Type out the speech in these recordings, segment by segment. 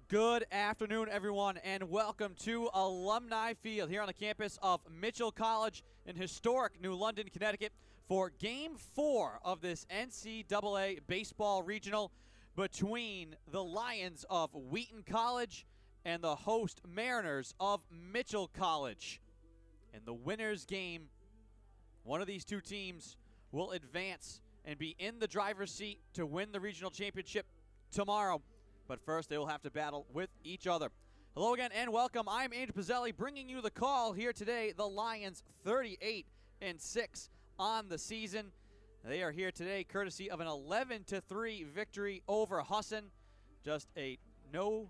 Good afternoon, everyone, and welcome to Alumni Field here on the campus of Mitchell College in historic New London, Connecticut for Game 4 of this NCAA Baseball Regional between the Lions of Wheaton College and the host Mariners of Mitchell College. In the winner's game, one of these two teams will advance and be in the driver's seat to win the regional championship tomorrow. But first, they will have to battle with each other. Hello again and welcome. I'm Andrew Pizzelli bringing you the call here today. The Lions 38-6 on the season. They are here today courtesy of an 11-3 victory over Wheaton. Just a no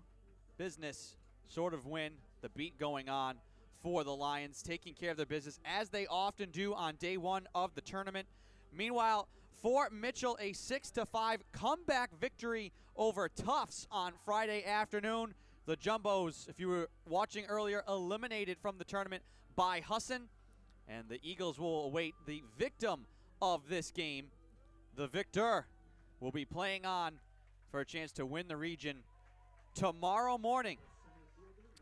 business sort of win. The beat going on for the Lions, taking care of their business as they often do on day one of the tournament. Meanwhile, for Mitchell, a 6-5 comeback victory over Tufts on Friday afternoon. The Jumbos, if you were watching earlier, eliminated from the tournament by Wheaton. And the Eagles will await the victim of this game. The victor will be playing on for a chance to win the region tomorrow morning.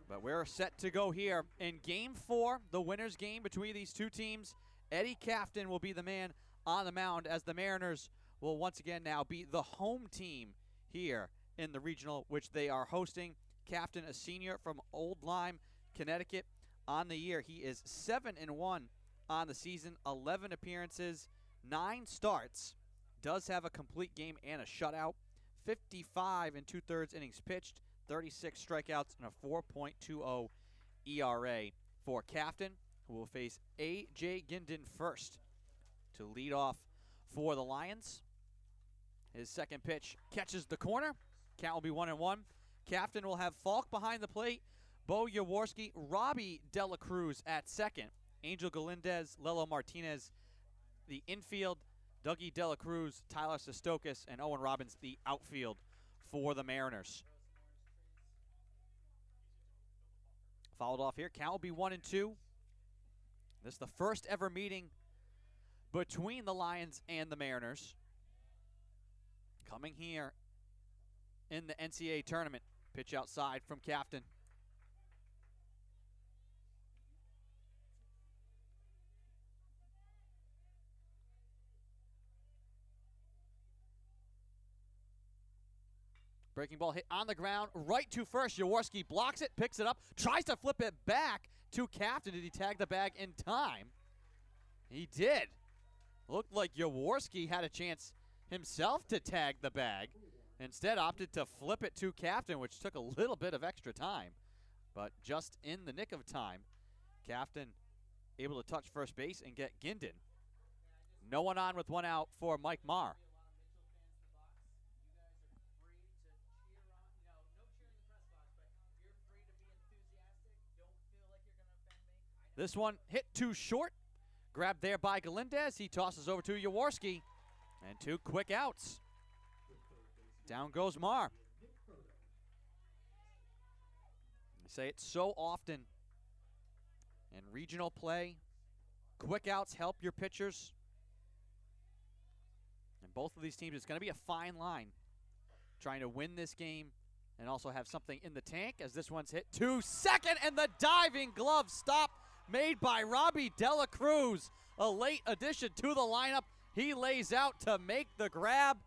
But we're set to go here in Game 4, the winner's game between these two teams. Eddie Cafton will be the man on the mound as the Mariners will once again now be the home team here in the regional, which they are hosting. Cafton, a senior from Old Lyme, Connecticut, on the year. He is 7-1 on the season, 11 appearances, 9 starts, does have a complete game and a shutout, 55 2/3 innings pitched, 36 strikeouts, and a 4.20 ERA for Cafton, who will face A.J. Ginden first to lead off for the Lions. His second pitch catches the corner. Count will be 1-1. Cafton will have Falk behind the plate, Bo Jaworski, Robbie Dela Cruz at second, Angel Galindez, Lelo Martinez, the infield, Dougie Dela Cruz, Tyler Sestokis, and Owen Robbins, the outfield for the Mariners. Fouled off here. Count will be 1-2. This is the first ever meeting between the Lions and the Mariners. Coming here in the NCAA tournament. Pitch outside from Cafton. Breaking ball hit on the ground, right to first. Jaworski blocks it, picks it up, tries to flip it back to Cafton. Did he tag the bag in time? He did. Looked like Jaworski had a chance himself to tag the bag. Instead opted to flip it to Cafton, which took a little bit of extra time. But just in the nick of time, Cafton able to touch first base and get Ginden. No one on with one out for Mike Marr. This one hit too short. Grabbed there by Galindez. He tosses over to Jaworski. And 2 quick outs. Down goes Marr. I say it so often in regional play. Quick outs help your pitchers. And both of these teams, it's going to be a fine line trying to win this game and also have something in the tank as this one's hit to second, and the diving glove stop made by Robbie Dela Cruz. A late addition to the lineup. He lays out to make the grab.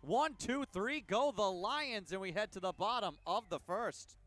1, 2, 3, go the Lions, and we head to the bottom of the first.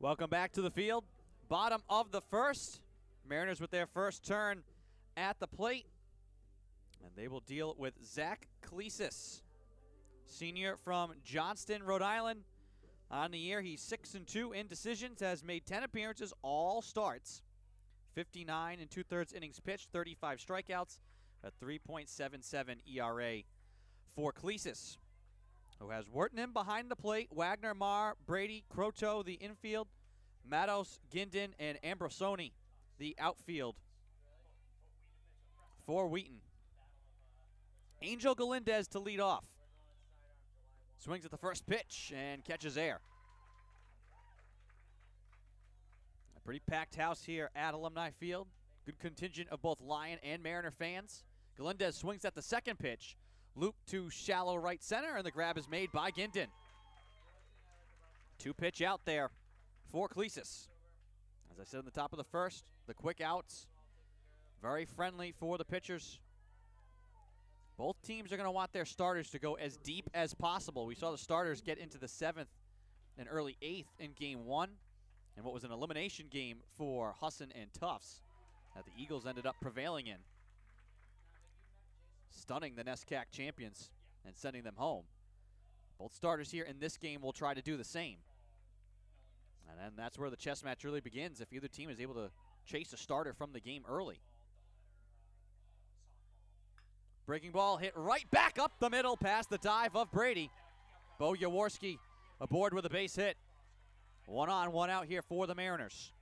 Welcome back to the field. Bottom of the first. Mariners with their first turn at the plate. And they will deal with Zach Cleesis, senior from Johnston, Rhode Island. On the year, he's 6-2 in decisions, has made 10 appearances, all starts. 59 and 2/3 innings pitched, 35 strikeouts, a 3.77 ERA for Cleesis, who has Wheaton behind the plate, Wagner, Marr, Brady, Croteau, the infield, Matos, Guindon, and Ambrosoni, the outfield for Wheaton. Angel Galindez to lead off. Swings at the first pitch and catches air. A pretty packed house here at Alumni Field. Good contingent of both Lion and Mariner fans. Galindez swings at the second pitch. Loop to shallow right center, and the grab is made by Guindon. 2-pitch out there for Cleesis. As I said in the top of the first, the quick outs, very friendly for the pitchers. Both teams are going to want their starters to go as deep as possible. We saw the starters get into the 7th and early 8th in game 1, and what was an elimination game for Husson and Tufts that the Eagles ended up prevailing in, stunning the NESCAC champions and sending them home. Both starters here in this game will try to do the same. And then that's where the chess match really begins, if either team is able to chase a starter from the game early. Breaking ball hit right back up the middle past the dive of Brady. Bo Jaworski aboard with a base hit. 1 on, 1 out here for the Mariners.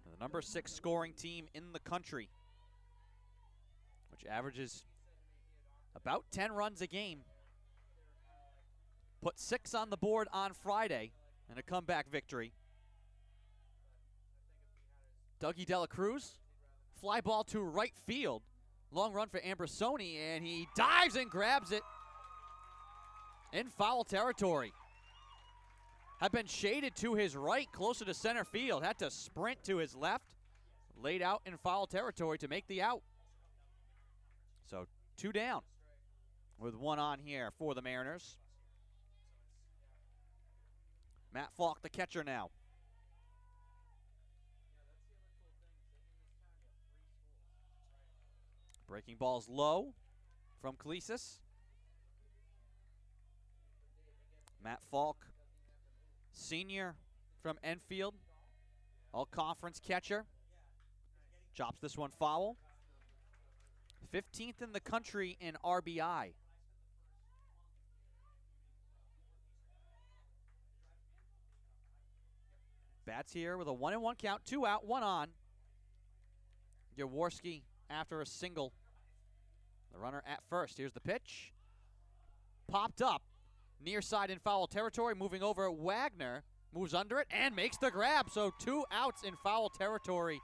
The number 6 scoring team in the country, which averages about 10 runs a game. Put 6 on the board on Friday in a comeback victory. Dougie Dela Cruz, fly ball to right field. Long run for Ambrosoni, and he dives and grabs it in foul territory. Had been shaded to his right, closer to center field. Had to sprint to his left. Laid out in foul territory to make the out. So 2 down with 1 on here for the Mariners. Matt Falk, the catcher now. Breaking ball's low from Cleesis. Matt Falk, senior from Enfield, all-conference catcher. Chops this one foul. 15th in the country in RBI. Bats here with a 1-1 count, 2 out, 1 on. Jaworski after a single. The runner at first. Here's the pitch. Popped up. Near side in foul territory. Moving over, Wagner moves under it and makes the grab. So 2 outs in foul territory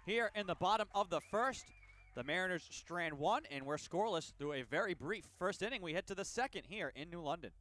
here in the bottom of the first. The Mariners strand 1, and we're scoreless through a very brief first inning. We head to the second here in New London.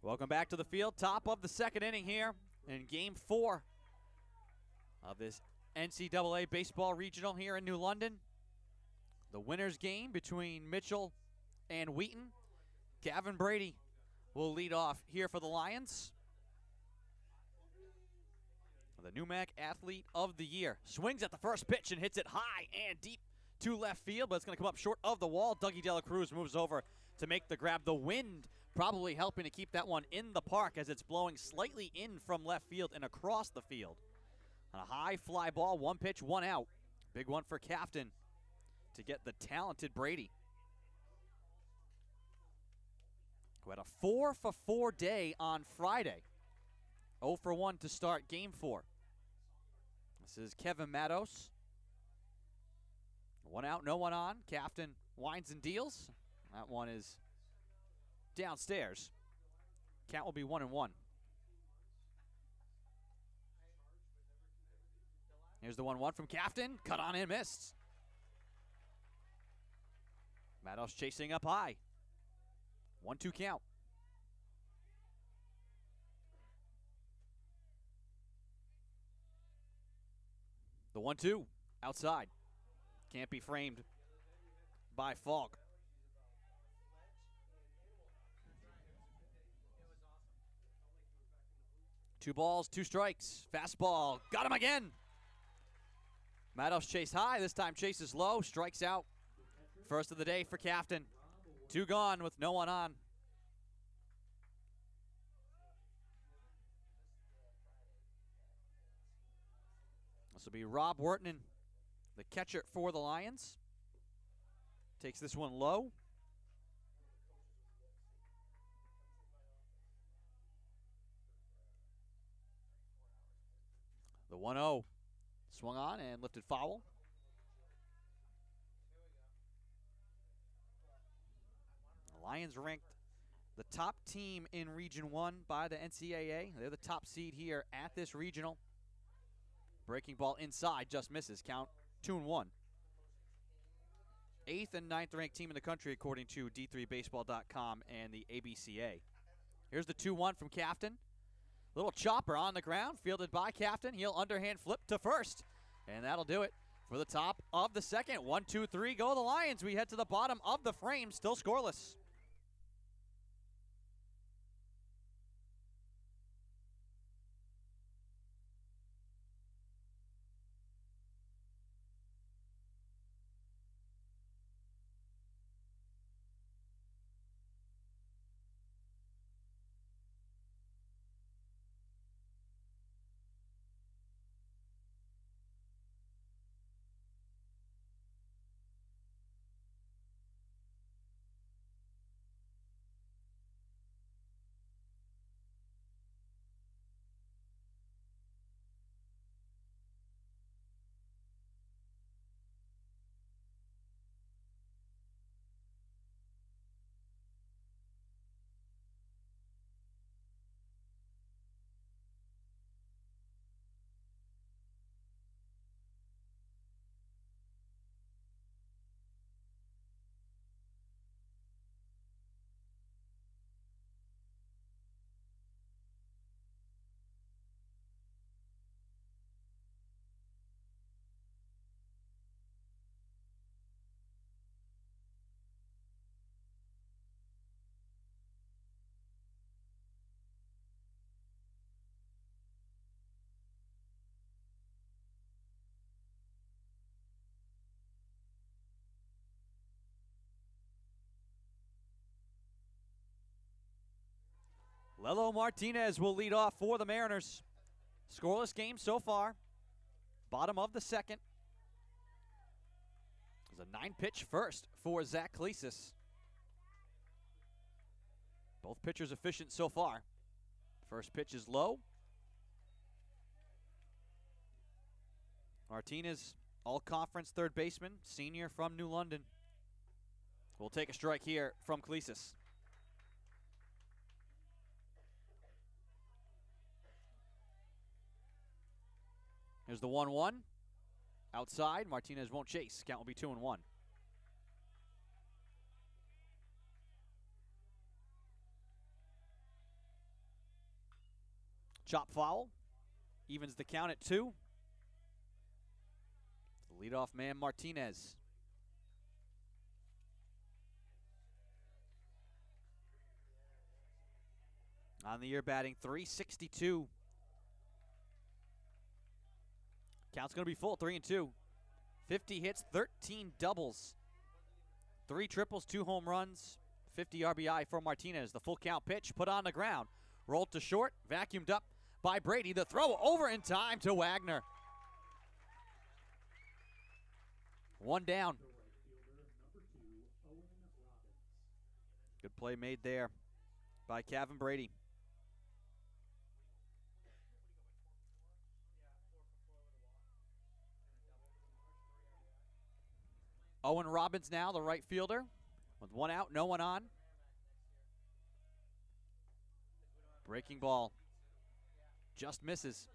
Welcome back to the field. Top of the second inning here in Game 4 of this NCAA Baseball Regional here in New London. The winner's game between Mitchell and Wheaton. Gavin Brady will lead off here for the Lions. the NUMAC Athlete of the Year. Swings at the first pitch and hits it high and deep to left field, but it's going to come up short of the wall. Dougie Dela Cruz moves over to make the grab. The wind probably helping to keep that one in the park as it's blowing slightly in from left field and across the field. On a high fly ball, 1 pitch, 1 out. Big one for Captain to get the talented Brady, who had a 4-for-4 day on Friday. 0-for-1 to start Game 4. This is Kevin Matos. 1 out, no one on. Captain winds and deals. That one is downstairs. Count will be 1-1. Here's the 1-1 from Captain. Cut on and missed. Matos chasing up high. 1-2 count. The 1-2 outside. Can't be framed by Falk. Two balls, 2 strikes. Fastball. Got him again. Matos chased high. This time chases low. Strikes out. First of the day for Captain. 2 gone with no one on. This will be Rob Wheaton, the catcher for the Lions. Takes this one low. The 1-0 swung on and lifted foul. The Lions ranked the top team in Region 1 by the NCAA. They're the top seed here at this regional. Breaking ball inside, just misses. Count 2-1. 8th and 9th ranked team in the country according to D3Baseball.com and the ABCA. Here's the 2-1 from Captain. Little chopper on the ground, fielded by Captain. He'll underhand flip to first, and that'll do it for the top of the second. 1-2-3, go the Lions. We head to the bottom of the frame, still scoreless. Lelo Martinez will lead off for the Mariners. Scoreless game so far. Bottom of the second. There's a 9-pitch first for Zach Kleesis. Both pitchers efficient so far. First pitch is low. Martinez, all-conference third baseman, senior from New London. We'll take a strike here from Kleesis. Here's the 1-1. Outside, Martinez won't chase. Count will be 2-1. Chop foul. Evens the count at 2. The leadoff man, Martinez. On the year batting .362. Count's going to be full, 3-2. 50 hits, 13 doubles, 3 triples, 2 home runs, 50 RBI for Martinez. The full count pitch put on the ground. Rolled to short, vacuumed up by Brady. The throw over in time to Wagner. 1 down. Good play made there by Kevin Brady. Owen Robbins now, the right fielder, with 1 out, no one on. Breaking ball. Just misses.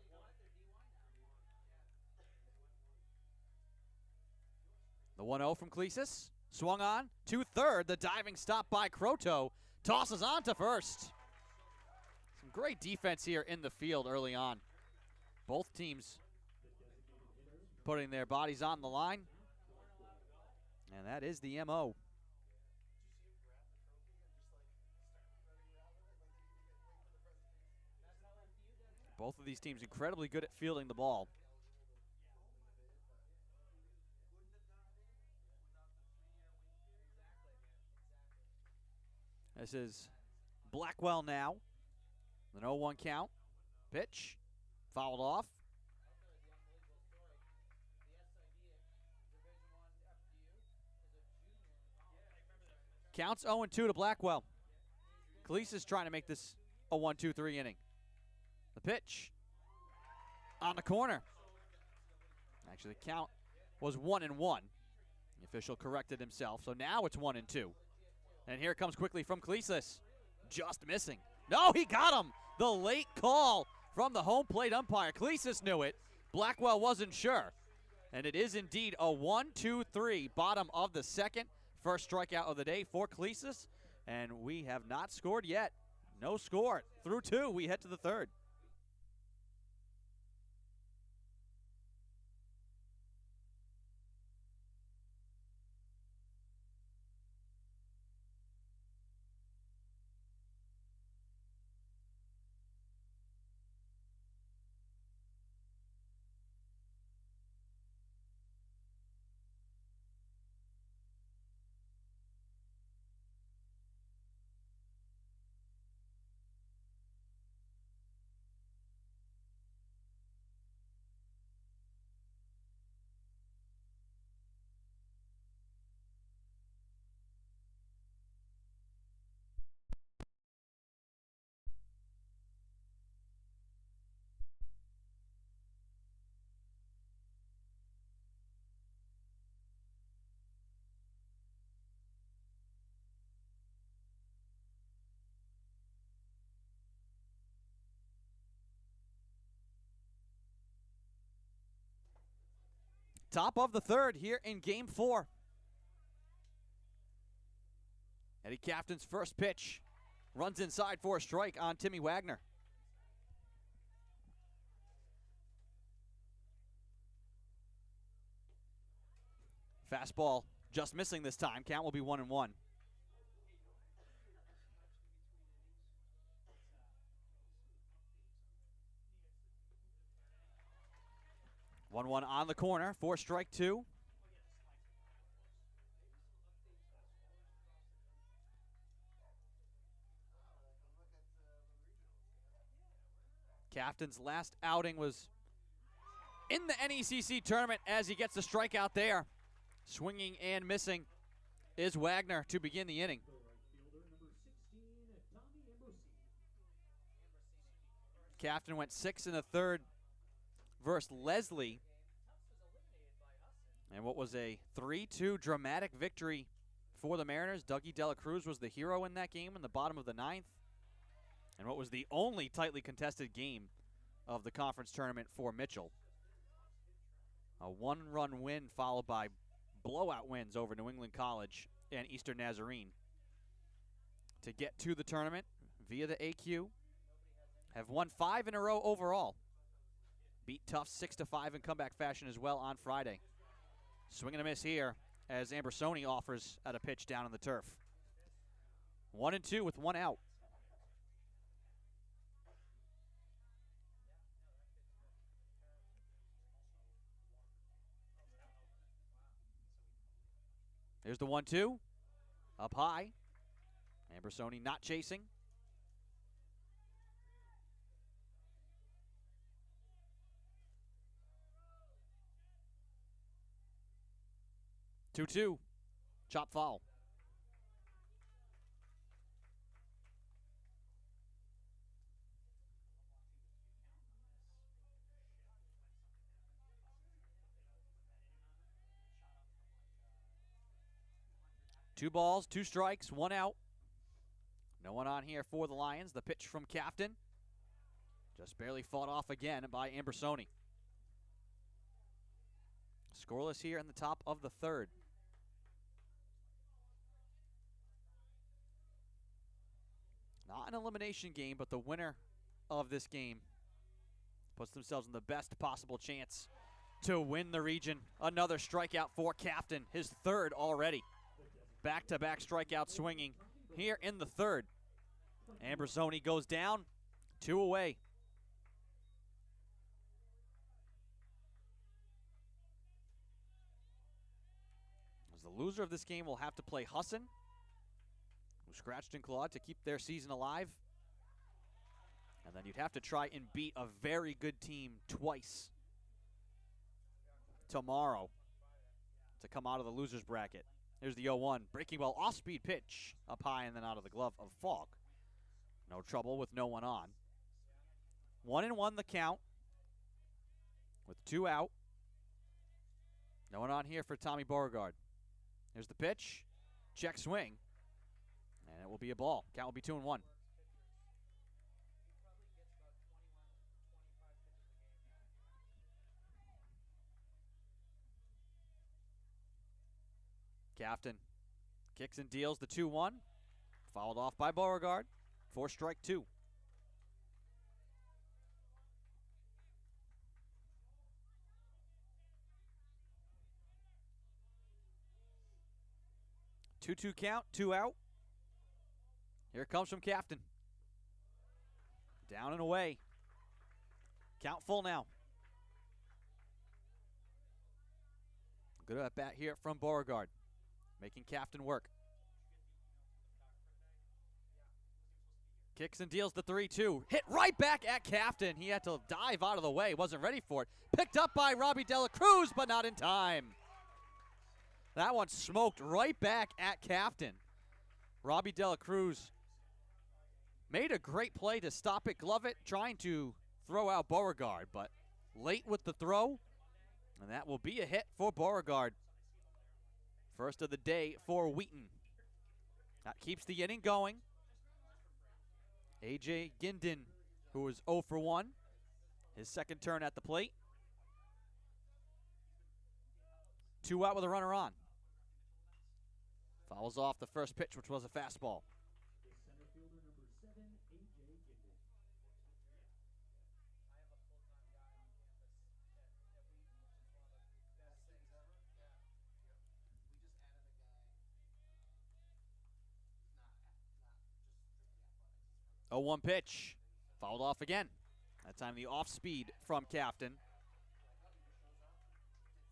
The 1-0 from Clesis. Swung on to third. The diving stop by Croto. Tosses on to first. Some great defense here in the field early on. Both teams putting their bodies on the line. And that is the MO. Both of these teams incredibly good at fielding the ball. This is Blackwell now. An 0-1 count. Pitch. Fouled off. Counts 0-2 to Blackwell. Cleese is trying to make this a 1-2-3 inning. The pitch on the corner. Actually, the count was 1-1. The official corrected himself, so now it's 1-2. And here it comes quickly from Cleesis. Just missing. No, he got him. The late call from the home plate umpire. Cleesis knew it. Blackwell wasn't sure. And it is indeed a 1-2-3, bottom of the second. First strikeout of the day for Cleesis. And we have not scored yet. No score. Through 2, we head to the third. Top of the third here in Game 4. Eddie Captain's first pitch runs inside for a strike on Timmy Wagner. Fastball just missing this time. Count will be 1-1. 1-1 on the corner for strike 2. Captain's last outing was in the NECC tournament as he gets the strikeout there. Swinging and missing is Wagner to begin the inning. Captain went 6 in the third versus Leslie. And what was a 3-2 dramatic victory for the Mariners. Dougie Dela Cruz was the hero in that game in the bottom of the 9th. And what was the only tightly contested game of the conference tournament for Mitchell. A 1-run win followed by blowout wins over New England College and Eastern Nazarene to get to the tournament via the AQ. Have won 5 in a row overall. Beat Tufts 6-5 in comeback fashion as well on Friday. Swing and a miss here as Ambersoni offers at a pitch down on the turf. 1-2 with 1 out. There's the 1-2. Up high. Ambersoni not chasing. 2-2. Chop foul. Two balls, two strikes, one out. No one on here for the Lions. The pitch from Captain. Just barely fought off again by Ambersoni. Scoreless here in the top of the third. Not an elimination game, but the winner of this game puts themselves in the best possible chance to win the region. Another strikeout for Captain, his third already. Back-to-back strikeout swinging here in the third. Ambersoni goes down, 2 away. As the loser of this game will have to play Husson, who scratched and clawed to keep their season alive. And then you'd have to try and beat a very good team twice tomorrow to come out of the loser's bracket. Here's the 0-1. Breaking ball, off-speed pitch. Up high and then out of the glove of Falk. No trouble with no one on. 1-1 the count with 2 out. No one on here for Tommy Beauregard. Here's the pitch. Check swing. And it will be a ball. Count will be 2-1. Captain kicks and deals the 2-1. Fouled off by Beauregard for strike 2. Two count, 2 out. Here it comes from Captain. Down and away. Count full now. Good at bat here from Beauregard, making Captain work. Kicks and deals the 3-2. Hit right back at Captain. He had to dive out of the way. Wasn't ready for it. Picked up by Robbie Dela Cruz, but not in time. That one smoked right back at Captain. Robbie Dela Cruz made a great play to stop it, glove it, trying to throw out Beauregard, but late with the throw, and that will be a hit for Beauregard. First of the day for Wheaton. That keeps the inning going. A.J. Ginden, who was 0 for 1, his second turn at the plate. 2 out with a runner on. Fouls off the first pitch, which was a fastball. Oh, 1 pitch. Fouled off again. That time the off speed from Captain.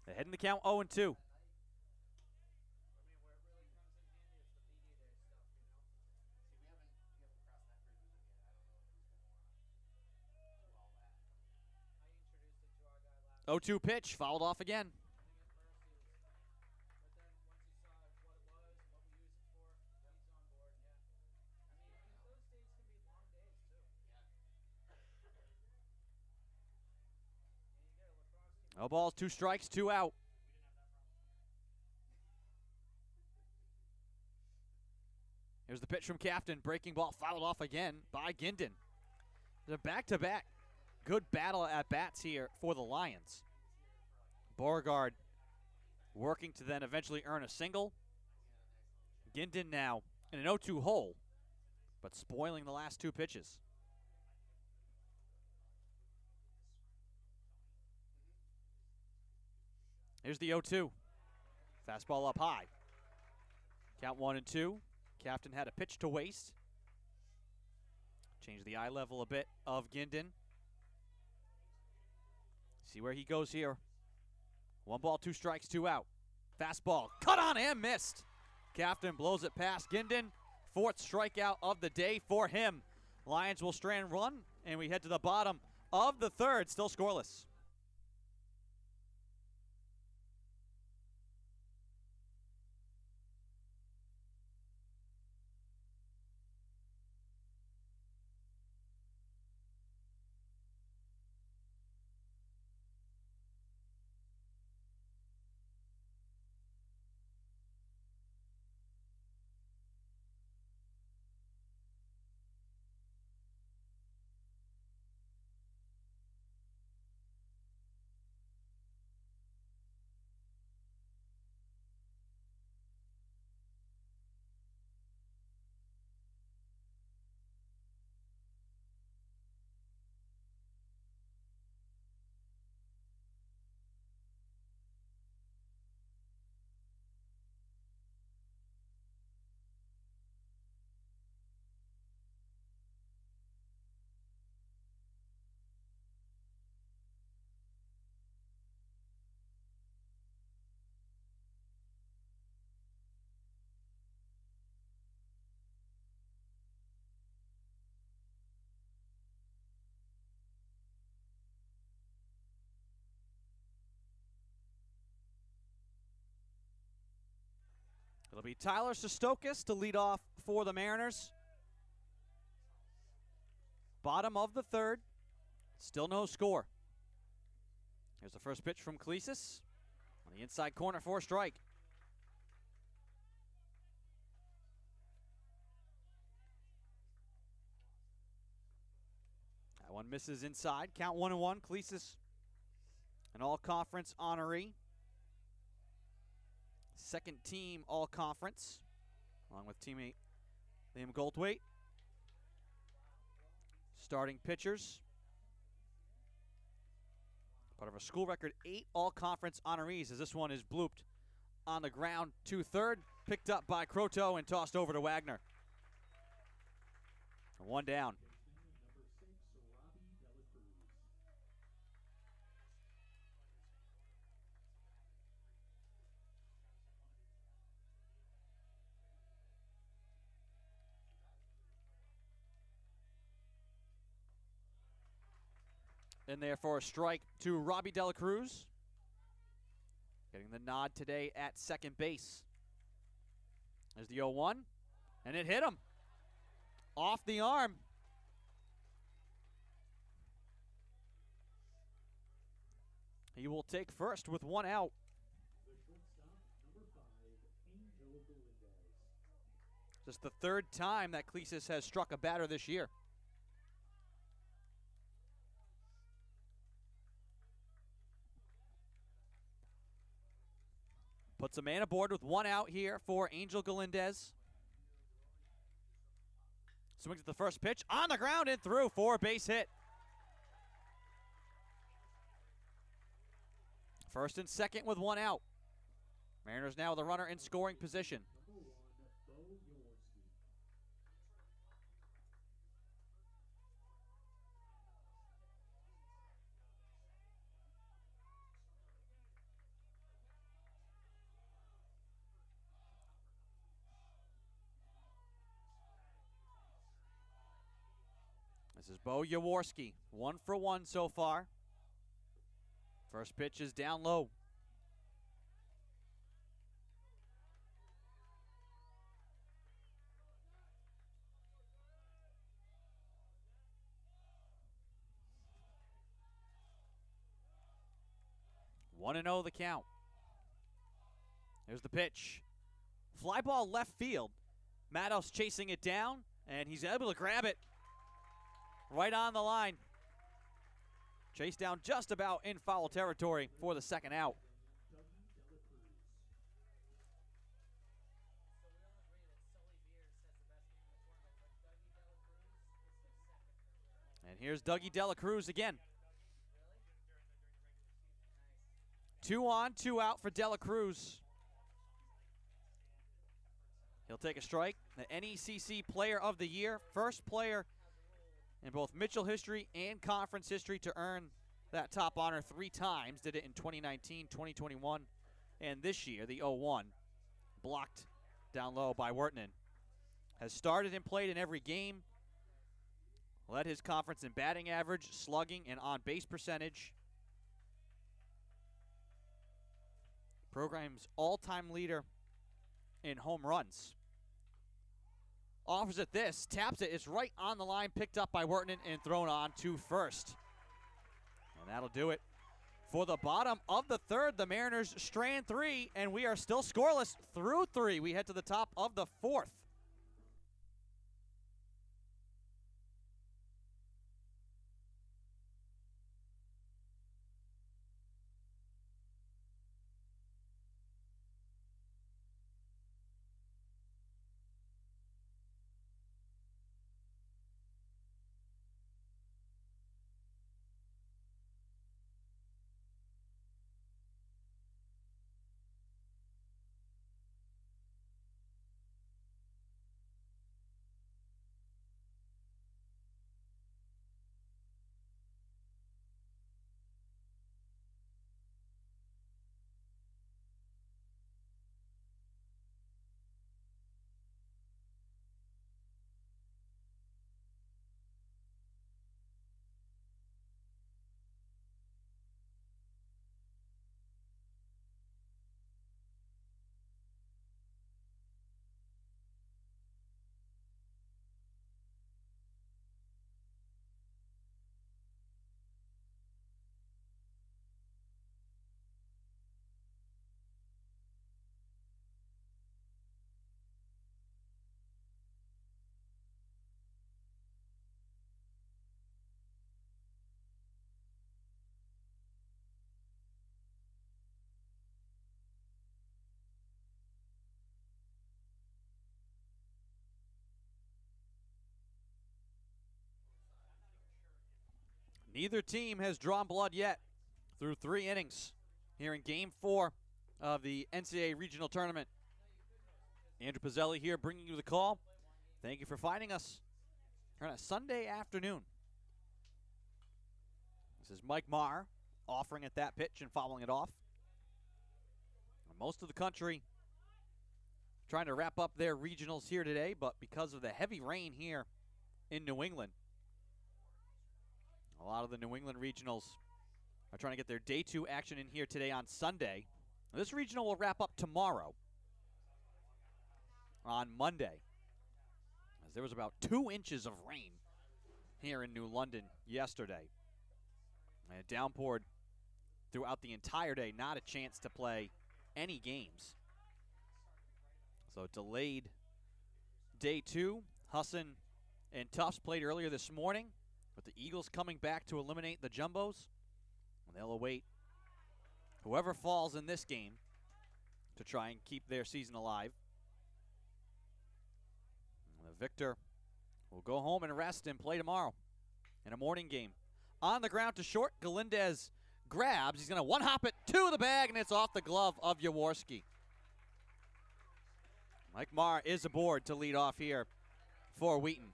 Ahead in the count 0-2. Oh, 2 pitch. Fouled off again. No balls, 2 strikes, 2 out. Here's the pitch from Captain. Breaking ball fouled off again by Ginden. There's a back-to-back good battle at bats here for the Lions. Beauregard working to then eventually earn a single. Ginden now in an 0-2 hole, but spoiling the last 2 pitches. Here's the 0-2. Fastball up high. Count 1-2. Captain had a pitch to waste. Change the eye level a bit of Ginden. See where he goes here. 1 ball, 2 strikes, 2 out. Fastball cut on and missed. Cafton blows it past Ginden. 4th strikeout of the day for him. Lions will strand run, and we head to the bottom of the 3rd, still scoreless. It'll be Tyler Sestokis to lead off for the Mariners. Bottom of the 3rd. Still no score. Here's the first pitch from Cleasis. On the inside corner for a strike. That one misses inside. Count 1-1. Cleasis, an all-conference honoree. 2nd team all-conference, along with teammate Liam Goldthwait. Starting pitchers. Part of a school record, 8 all-conference honorees, as this one is blooped on the ground to 3rd. Picked up by Croteau and tossed over to Wagner. 1 down. In there for a strike to Robbie Dela Cruz. Getting the nod today at 2nd base. There's the 0-1, and it hit him. Off the arm. He will take first with 1 out. Just the 3rd time that Cleasis has struck a batter this year. Puts a man aboard with 1 out here for Angel Galindez. Swings at the first pitch, on the ground and through for a base hit. First and 2nd with 1 out. Mariners now with a runner in scoring position. This is Bo Jaworski, 1 for 1 so far. First pitch is down low. One and 0 the count. There's the pitch. Fly ball left field. Matos chasing it down, and he's able to grab it right on the line. Chased down just about in foul territory for the 2nd out. And here's Dougie Dela Cruz again. 2 on, 2 out for Dela Cruz. He'll take a strike. The NECC Player of the Year, first player in both Mitchell history and conference history to earn that top honor 3 times. Did it in 2019, 2021, And this year, the 0-1, blocked down low by Wheaton, has started and played in every game, led his conference in batting average, slugging, and on-base percentage. Program's all-time leader in home runs. Offers it this, taps it, it's right on the line, picked up by Wheaton and thrown on to first. And that'll do it. For the bottom of the third, the Mariners strand 3, and we are still scoreless through 3. We head to the top of the 4th. Neither team has drawn blood yet through 3 innings here in Game 4 of the NCAA Regional Tournament. Andrew Pizzelli here bringing you the call. Thank you for finding us here on a Sunday afternoon. This is Mike Marr offering at that pitch and fouling it off. Most of the country trying to wrap up their regionals here today, but because of the heavy rain here in New England, a lot of the New England regionals are trying to get their Day 2 action in here today on Sunday. This regional will wrap up tomorrow on Monday, as there was about 2 inches of rain here in New London yesterday. And it downpoured throughout the entire day, not a chance to play any games. So delayed Day 2. Husson and Tufts played earlier this morning, with the Eagles coming back to eliminate the Jumbos. And they'll await whoever falls in this game to try and keep their season alive. And the victor will go home and rest and play tomorrow in a morning game. On the ground to short, Galindez grabs. He's going to one-hop it to the bag, and it's off the glove of Jaworski. Mike Marr is aboard to lead off here for Wheaton.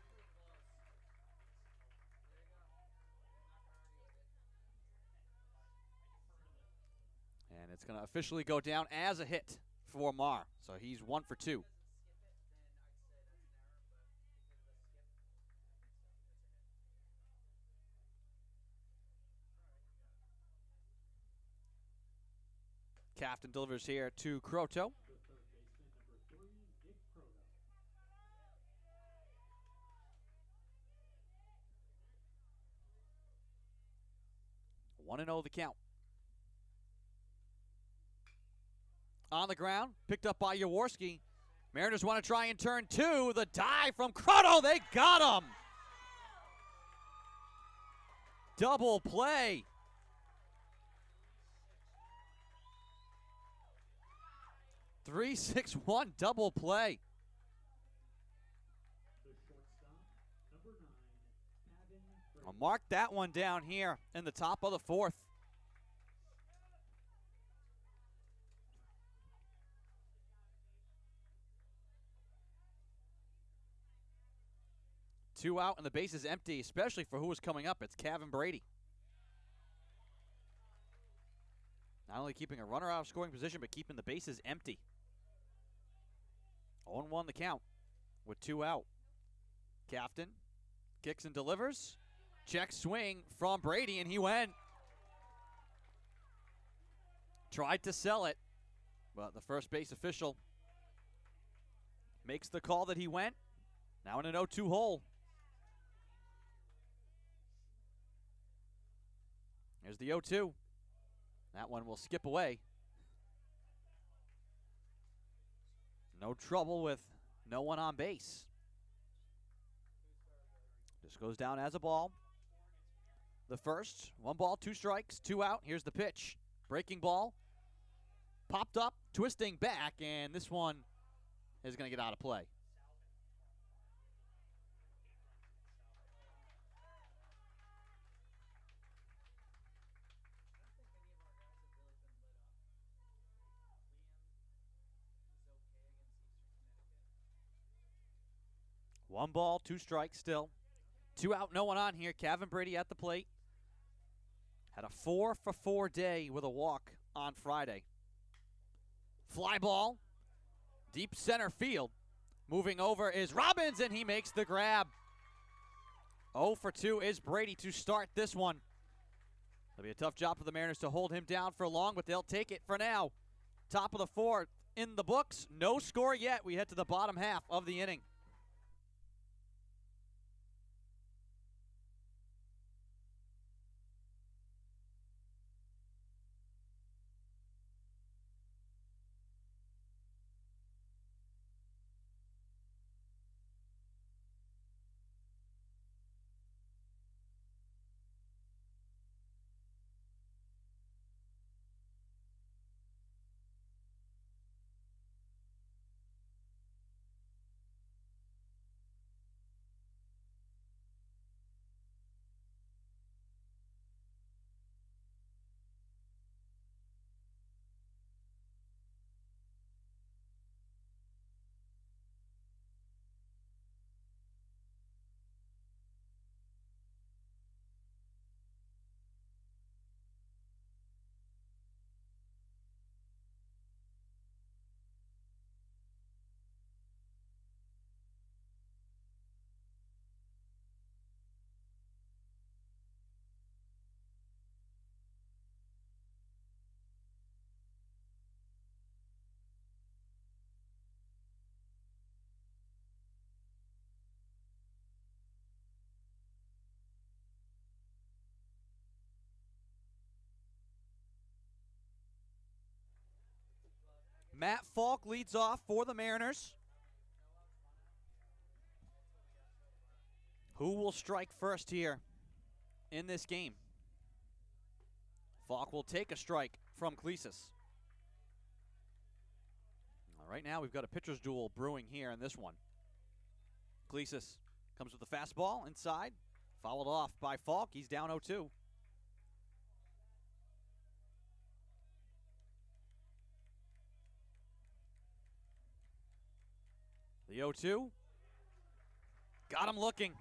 And it's going to officially go down as a hit for Marr. So he's 1 for 2. Captain delivers here to Croto. One and 0 the count. On the ground, picked up by Jaworski. Mariners want to try and turn 2. The dive from Croto, they got him. Double play. Three-6-1 double play. I'll mark that one down here in the top of the 4th. Two out and the base is empty, especially for who is coming up. It's Kevin Brady. Not only keeping a runner out of scoring position, but keeping the bases empty. 0-1 the count with 2 out. Captain kicks and delivers. Check swing from Brady, and he went. Tried to sell it, but the first base official makes the call that he went. Now in an 0-2 hole. Here's the 0-2. That one will skip away. No trouble with no one on base. Just goes down as a ball. The first, 1 ball, 2 strikes, 2 out. Here's the pitch. Breaking ball. Popped up, twisting back, and this one is going to get out of play. One ball, 2 strikes still. 2 out, no one on here. Kevin Brady at the plate. Had a 4-for-4 day with a walk on Friday. Fly ball, deep center field. Moving over is Robbins, and he makes the grab. 0-for-2 is Brady to start this one. It'll be a tough job for the Mariners to hold him down for long, but they'll take it for now. Top of the 4th in the books. No score yet. We head to the bottom half of the inning. Matt Falk leads off for the Mariners. Who will strike first here in this game? Falk will take a strike from Cleasis. Right now we've got a pitcher's duel brewing here in this one. Cleasis comes with a fastball inside, followed off by Falk. He's down 0-2. The 0-2. Got him looking.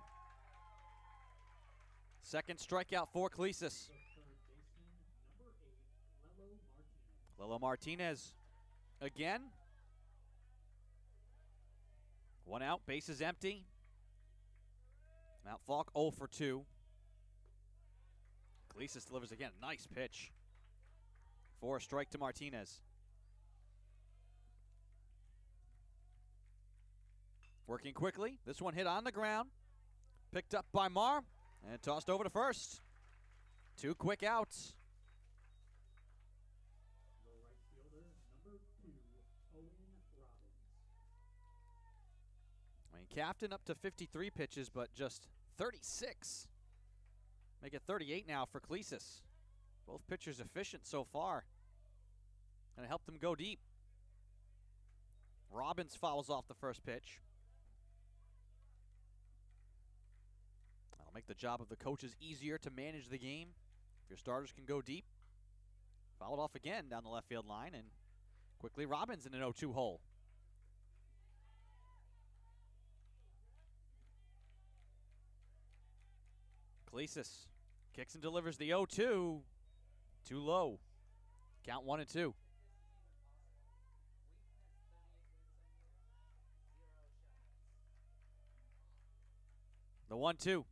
Second strikeout for Cleasis. Lelo Martinez again. 1 out, bases empty. Matt Falk 0-for-2. Cleasis delivers again. Nice pitch. For a strike to Martinez. Working quickly. This one hit on the ground. Picked up by Marr and tossed over to first. 2 quick outs. The right fielder, number 2, Owen Robbins. I mean, Captain up to 53 pitches, but just 36. Make it 38 now for Cleasis. Both pitchers efficient so far. And it helped them go deep. Robbins fouls off the first pitch. That'll make the job of the coaches easier to manage the game. If your starters can go deep. Fouled off again down the left field line, and quickly Robbins in an 0-2 hole. Cleasis kicks and delivers the 0-2. Too low. Count 1 and 2. The 1-2.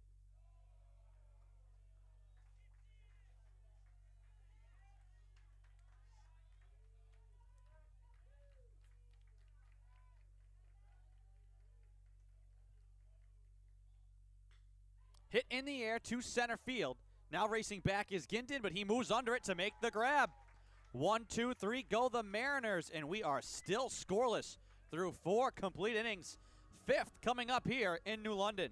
Hit in the air to center field. Now racing back is Ginton, but he moves under it to make the grab. 1, 2, 3, go the Mariners, and we are still scoreless through 4 complete innings. 5th coming up here in New London.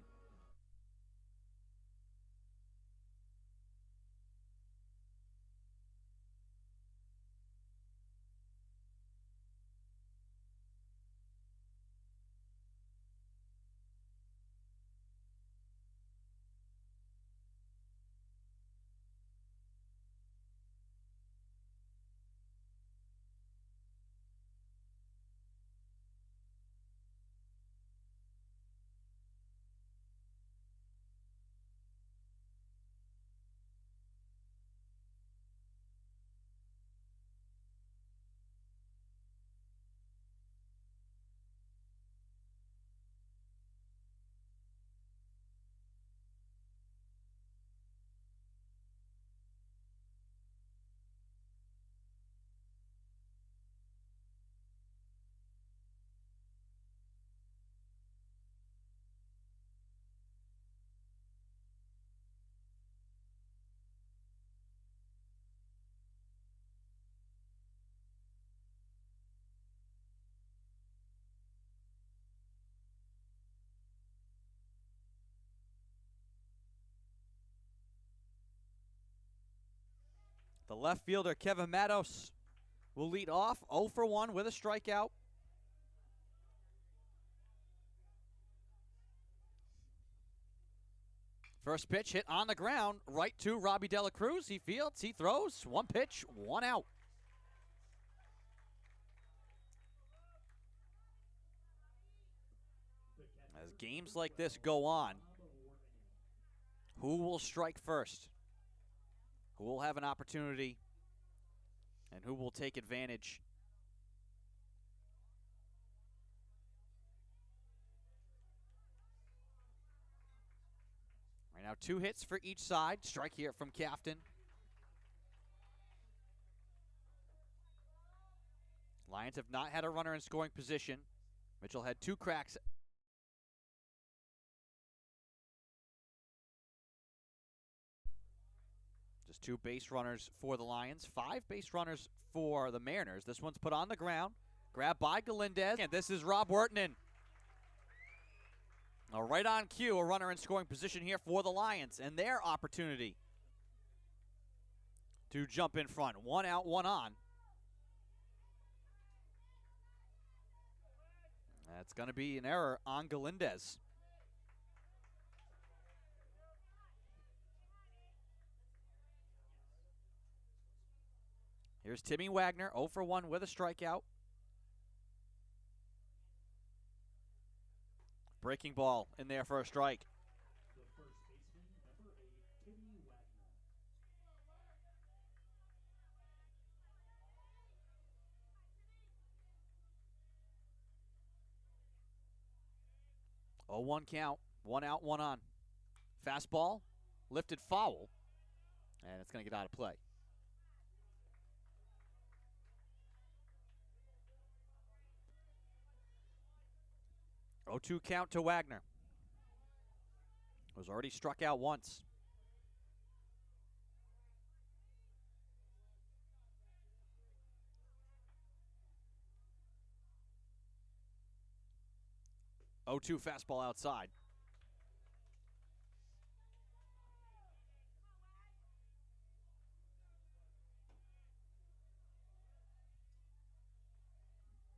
The left fielder, Kevin Matos, will lead off 0 for 1 with a strikeout. First pitch hit on the ground, right to Robbie Dela Cruz. He fields, he throws, 1 pitch, 1 out. As games like this go on, who will strike first? Who will have an opportunity? And who will take advantage? Right now, 2 hits for each side. Strike here from Cafton. Lions have not had a runner in scoring position. Mitchell had 2 cracks. Just 2 base runners for the Lions, 5 base runners for the Mariners. This one's put on the ground. Grabbed by Galindez. And this is Rob Wheaton. Right on cue, a runner in scoring position here for the Lions, and their opportunity to jump in front. 1 out, 1 on. That's going to be an error on Galindez. Here's Timmy Wagner, 0 for 1 with a strikeout. Breaking ball in there for a strike. The first baseman, number 8, Timmy Wagner. 0-1 count, 1 out, 1 on. Fastball, lifted foul, and it's going to get out of play. 0-2 count to Wagner. Was already struck out once. Oh, 2 fastball outside.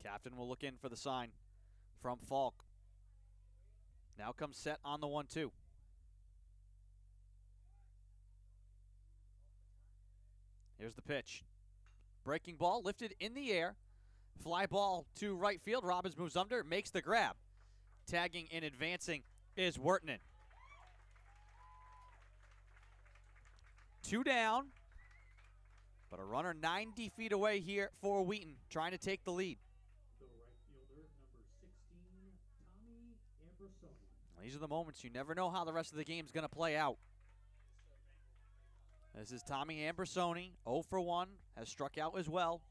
Captain will look in for the sign from Falk. Now comes set on the 1-2. Here's the pitch. Breaking ball lifted in the air. Fly ball to right field. Robbins moves under, makes the grab. Tagging and advancing is Wheaton. 2 down, But a runner 90 feet away here for Wheaton, trying to take the lead. The right fielder, number 16, Tommy Ambrosoni. These are the moments you never know how the rest of the game's going to play out. This is Tommy Ambrosoni, 0 for 1, has struck out as well.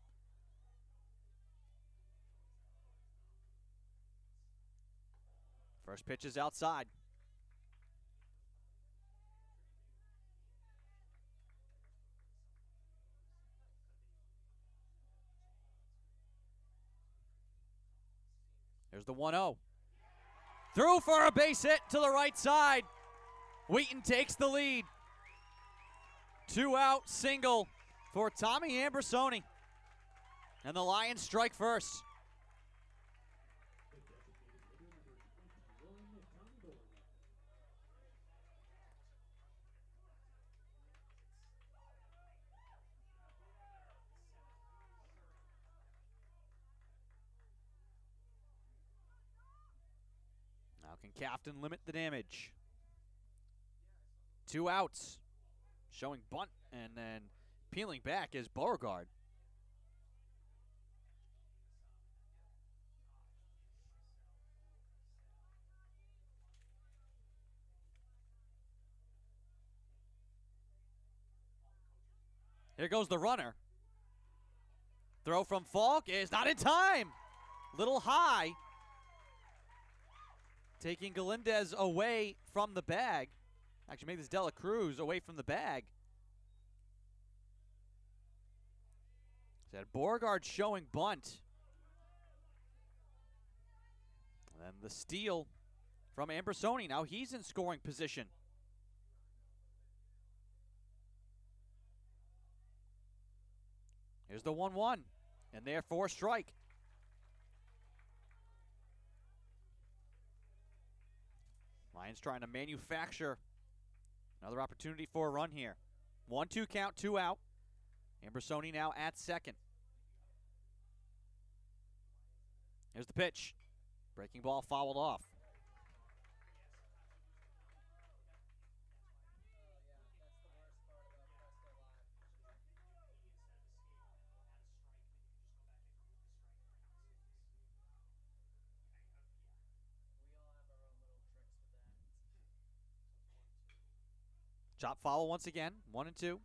First pitch is outside. There's the 1-0. Through for a base hit to the right side. Wheaton takes the lead. 2-out single for Tommy Ambrosoni. And the Lions strike first. The designated hitter, number 21, Tommy Beauregard. Now can Captain limit the damage? 2 outs. Showing bunt and then peeling back is Beauregard. Here goes the runner. Throw from Falk is not in time. Little high. Taking Galindez away from the bag. Actually, made this Dela Cruz away from the bag. Said Beauregard showing bunt. And then the steal from Ambrosoni. Now he's in scoring position. Here's the 1-1. And therefore strike. Lions trying to manufacture another opportunity for a run here. 1-2 count, 2 out. Ambrosoni now at second. Here's the pitch. Breaking ball fouled off. Chop foul once again, 1-2.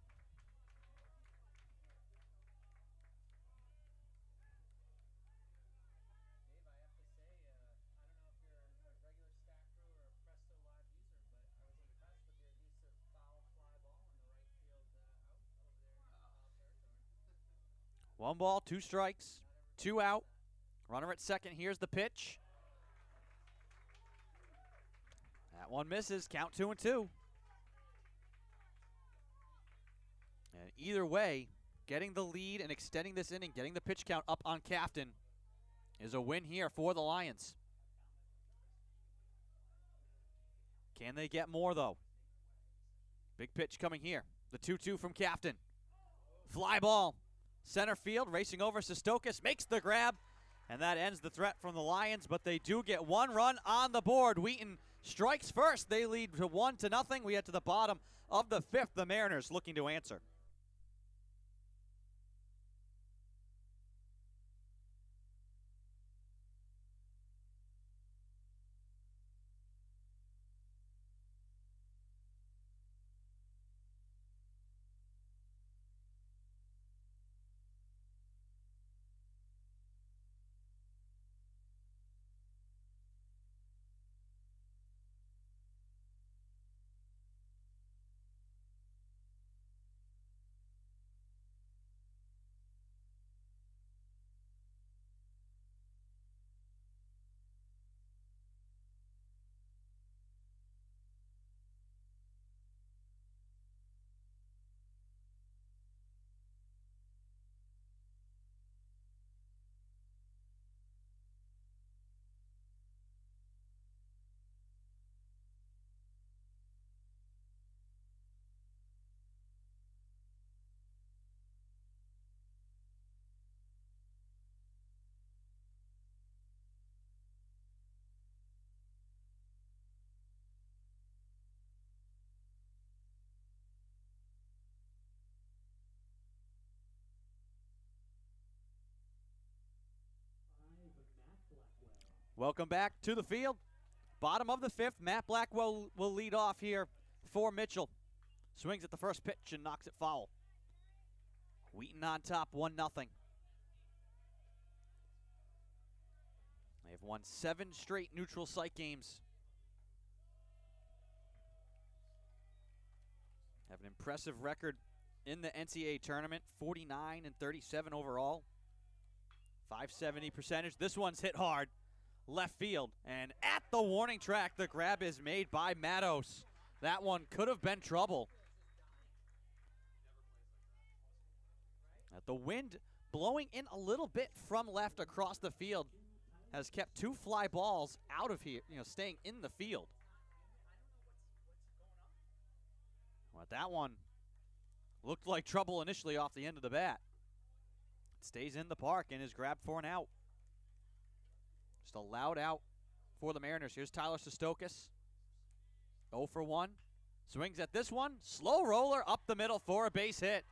One ball, 2 strikes, 2 out. Runner at second. Here's the pitch. That one misses. Count 2-2. And either way, getting the lead and extending this inning, getting the pitch count up on Captain is a win here for the Lions. Can they get more, though? Big pitch coming here. The 2-2 from Captain. Fly ball. Center field, racing over Sestokis, makes the grab, and that ends the threat from the Lions, but they do get 1 run on the board. Wheaton strikes first. They lead to 1-0. We head to the bottom of the 5th. The Mariners looking to answer. Welcome back to the field. Bottom of the fifth, Matt Blackwell will lead off here for Mitchell. Swings at the first pitch and knocks it foul. Wheaton on top, 1-0. They have won 7 straight neutral site games. Have an impressive record in the NCAA tournament, 49-37 overall. 570 percentage. This one's hit hard. Left field. And at the warning track, the grab is made by Matos. That one could have been trouble. The wind blowing in a little bit from left across the field has kept 2 fly balls out of here, staying in the field. But that one looked like trouble initially off the end of the bat. It stays in the park and is grabbed for an out. Just a loud out for the Mariners. Here's Tyler Sestokis. 0 for 1. Swings at this one. Slow roller up the middle for a base hit.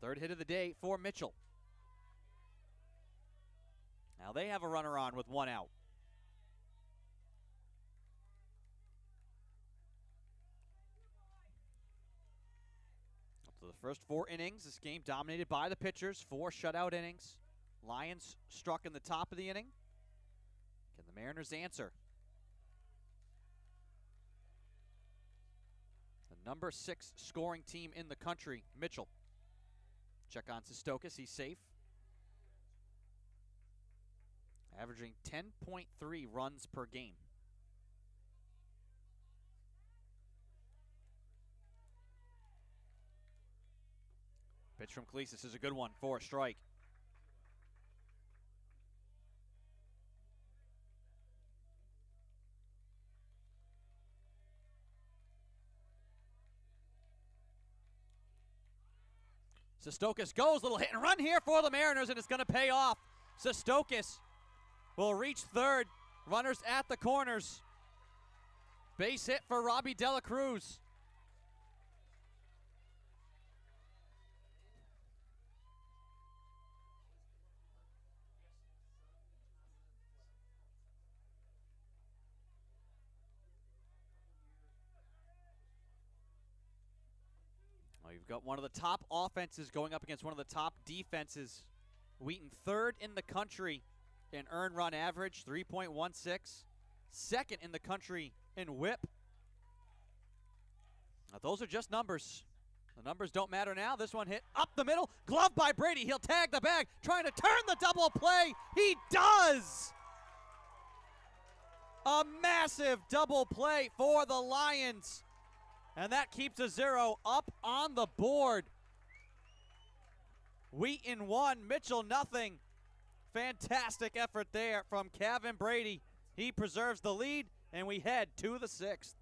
Third hit of the day for Mitchell. Now they have a runner on with 1 out. Up to the first 4 innings, this game dominated by the pitchers. 4 shutout innings. Lions struck in the top of the inning. Can the Mariners answer? The number 6 scoring team in the country, Mitchell. Check on Sestokis, he's safe. Averaging 10.3 runs per game. Pitch from Cleese is a good one for a strike. Sestokis goes, little hit and run here for the Mariners, and it's going to pay off. Sestokis will reach third. Runners at the corners. Base hit for Robbie Dela Cruz. Well, you've got one of the top offenses going up against one of the top defenses. Wheaton third in the country in earned run average, 3.16. Second in the country in whip. Now, those are just numbers. The numbers don't matter now. This one hit up the middle. Glove by Brady. He'll tag the bag, trying to turn the double play. He does! A massive double play for the Lions. And that keeps a 0 up on the board. Wheaton 1, Mitchell nothing. Fantastic effort there from Kevin Brady. He preserves the lead, and we head to the 6th.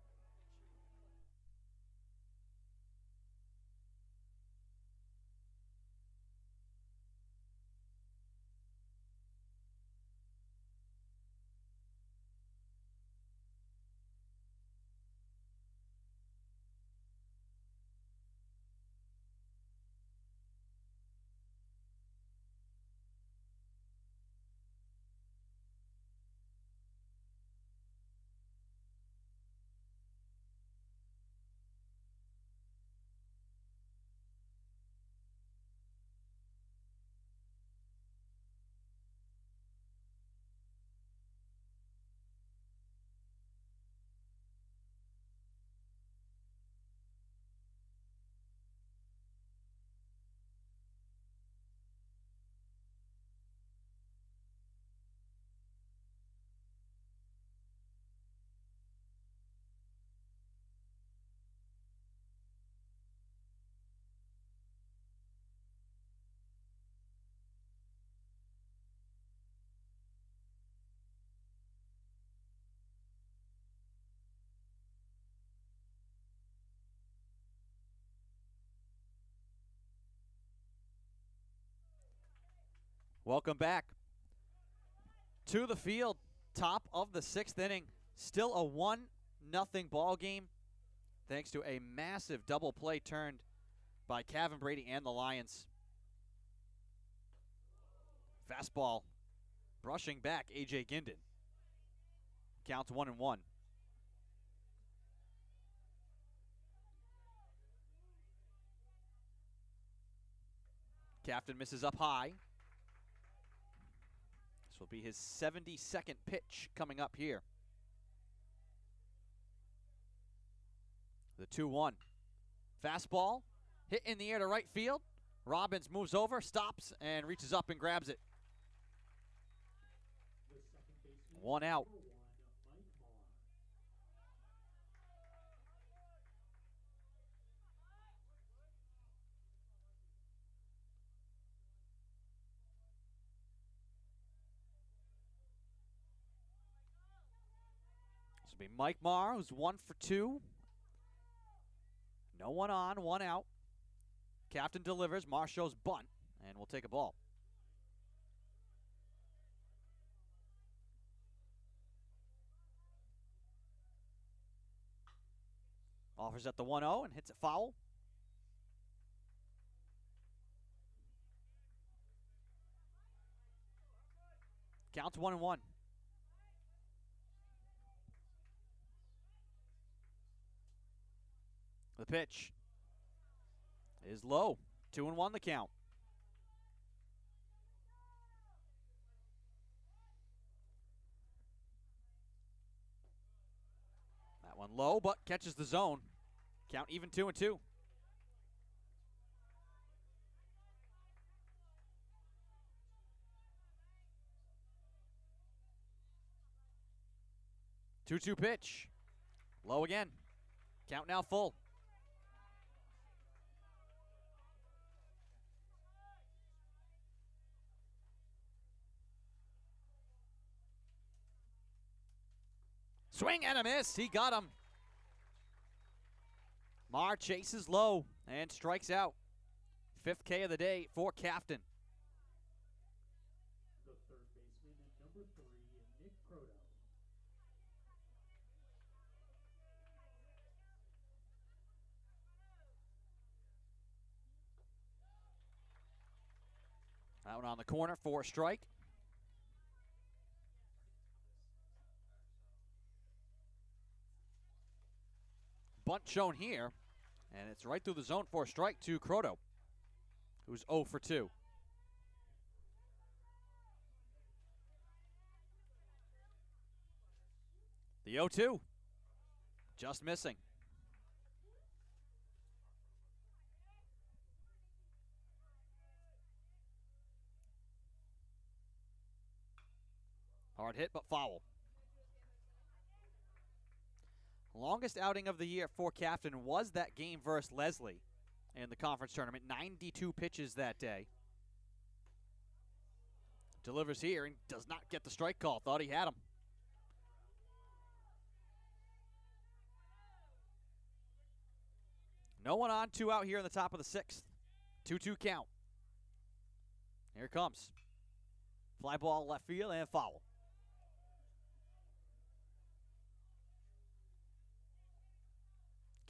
Welcome back to the field. Top of the 6th inning. Still a 1-0 ball game, thanks to a massive double play turned by Kevin Brady and the Lions. Fastball brushing back A.J. Ginden. Counts 1-1. Captain misses up high. This will be his 72nd pitch coming up here. The 2-1. Fastball hit in the air to right field. Robbins moves over, stops, and reaches up and grabs it. One out. This will be Mike Marr, who's 1 for 2. No one on, 1 out. Captain delivers. Marr shows bunt, and we'll take a ball. Offers at the 1-0 and hits it foul. Counts 1-1. The pitch is low. 2-1 the count. That one low, but catches the zone. Count even 2-2. Two-two pitch. Low again. Count now full. Swing and a miss. He got him. Marr chases low and strikes out. 5th K of the day for Captain. The third baseman at number 3, Nick Croto. That one on the corner for a strike. Bunt shown here, and it's right through the zone for a strike to Croto, who's 0 for 2. The 0-2, just missing. Hard hit, but foul. Longest outing of the year for Captain was that game versus Leslie in the conference tournament. 92 pitches that day. Delivers here and does not get the strike call. Thought he had him. No one on, 2 out here in the top of the 6th. 2-2 count. Here it comes. Fly ball left field and foul.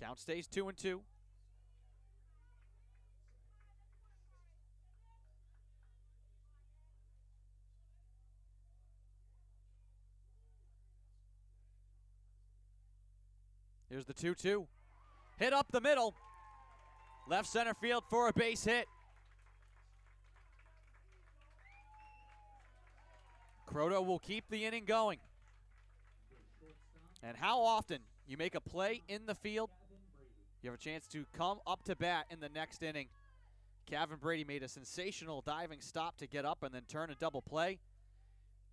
Count stays 2-2. Here's the 2-2. Hit up the middle. Left center field for a base hit. Croto will keep the inning going. And how often you make a play in the field, you have a chance to come up to bat in the next inning. Kevin Brady made a sensational diving stop to get up and then turn a double play.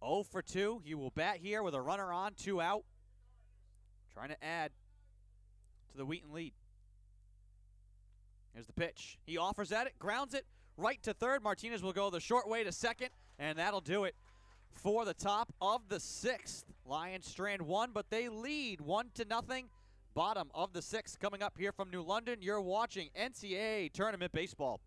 0 for 2. He will bat here with a runner on, 2 out. Trying to add to the Wheaton lead. Here's the pitch. He offers at it, grounds it right to third. Martinez will go the short way to second, and that'll do it for the top of the 6th. Lions strand 1, but they lead 1-0. Bottom of the 6th coming up here from New London. You're watching NCAA Tournament Baseball.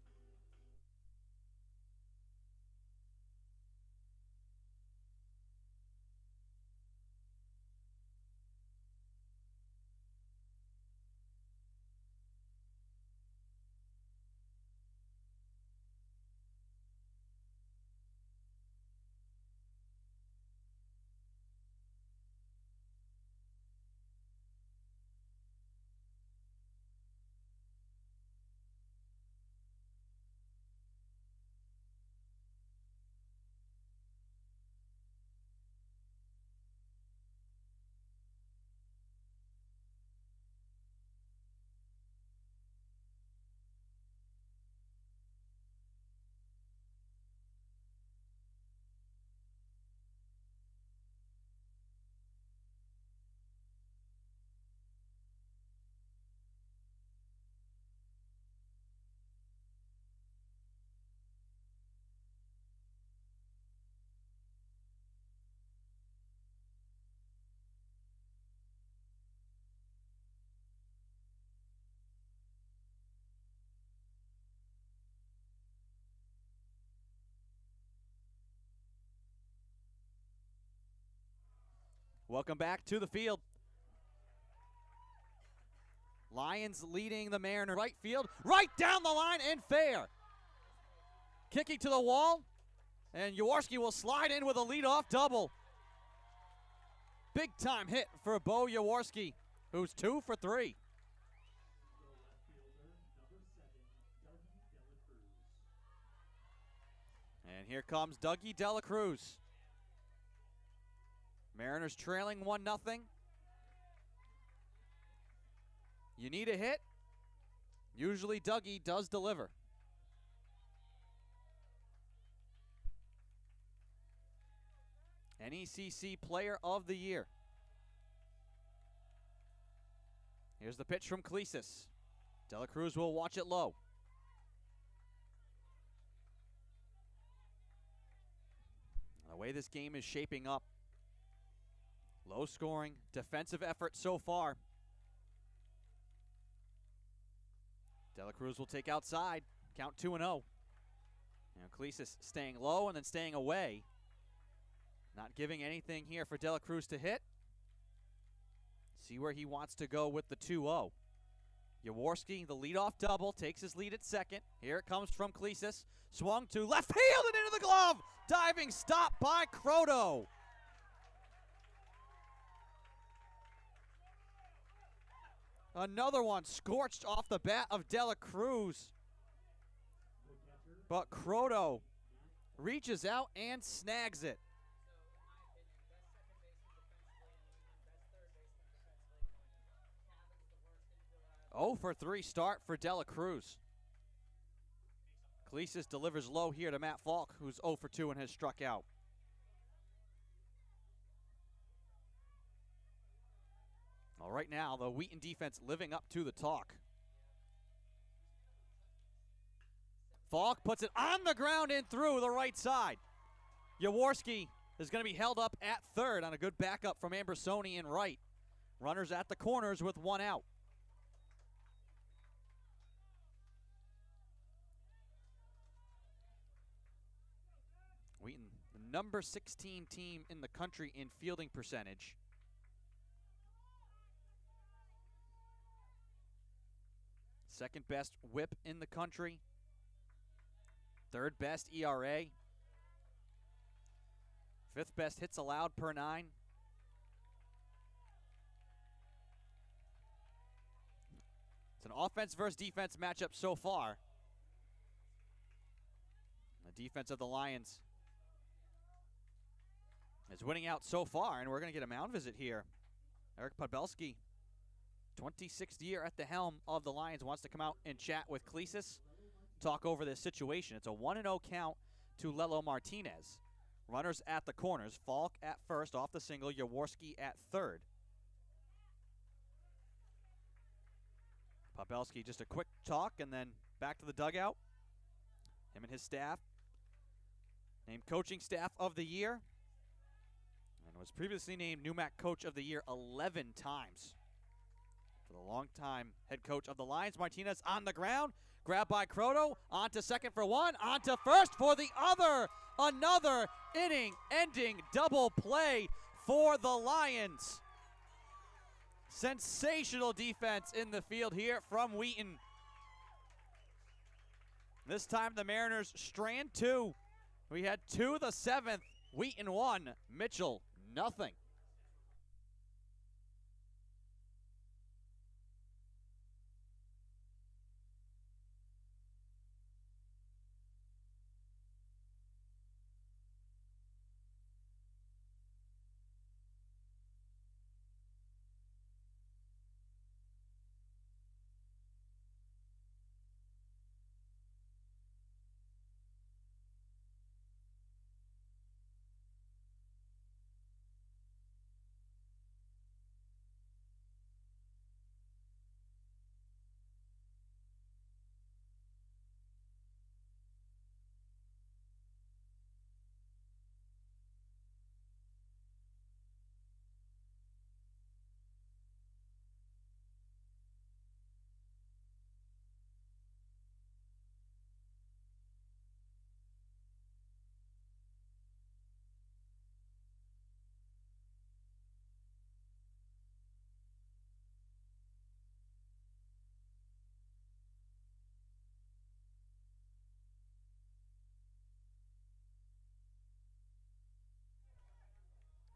Welcome back to the field. Lions leading the Mariners. Right field, right down the line and fair. Kicking to the wall, and Jaworski will slide in with a leadoff double. Big time hit for Bo Jaworski, who's 2 for 3. And here comes Dougie Dela Cruz. Mariners trailing 1-0. You need a hit. Usually Dougie does deliver. NECC Player of the Year. Here's the pitch from Clesis. Dela Cruz will watch it low. The way this game is shaping up, low scoring, defensive effort so far. Dela Cruz will take outside, count 2-0. Now Clesis staying low and then staying away. Not giving anything here for Dela Cruz to hit. See where he wants to go with the 2-0. Jaworski, the leadoff double, takes his lead at second. Here it comes from Clesis. Swung to left field and into the glove. Diving stop by Croto. Another one scorched off the bat of Dela Cruz. But Croto reaches out and snags it. 0 for 3 start for Dela Cruz. Clesis delivers low here to Matt Falk, who's 0 for 2 and has struck out. All right, now the Wheaton defense living up to the talk. Falk puts it on the ground and through the right side. Jaworski is going to be held up at third on a good backup from Ambersoni in right. Runners at the corners with 1 out. Wheaton, the number 16 team in the country in fielding percentage. Second best whip in the country. Third best ERA. Fifth best hits allowed per 9. It's an offense versus defense matchup so far. The defense of the Lions is winning out so far, and we're going to get a mound visit here. Eric Podbelski, 26th year at the helm of the Lions, wants to come out and chat with Clesis, talk over this situation. It's a 1-0 count to Lelo Martinez. Runners at the corners. Falk at first off the single. Jaworski at third. Podbelski, just a quick talk and then back to the dugout. Him and his staff. Named Coaching Staff of the Year. And was previously named NEWMAC Coach of the Year 11 times. For the longtime head coach of the Lions, Martinez on the ground. Grabbed by Croto. On to second for 1. On to first for the other. Another inning-ending double play for the Lions. Sensational defense in the field here from Wheaton. This time the Mariners strand 2. We had 2 the 7th. Wheaton 1. Mitchell nothing.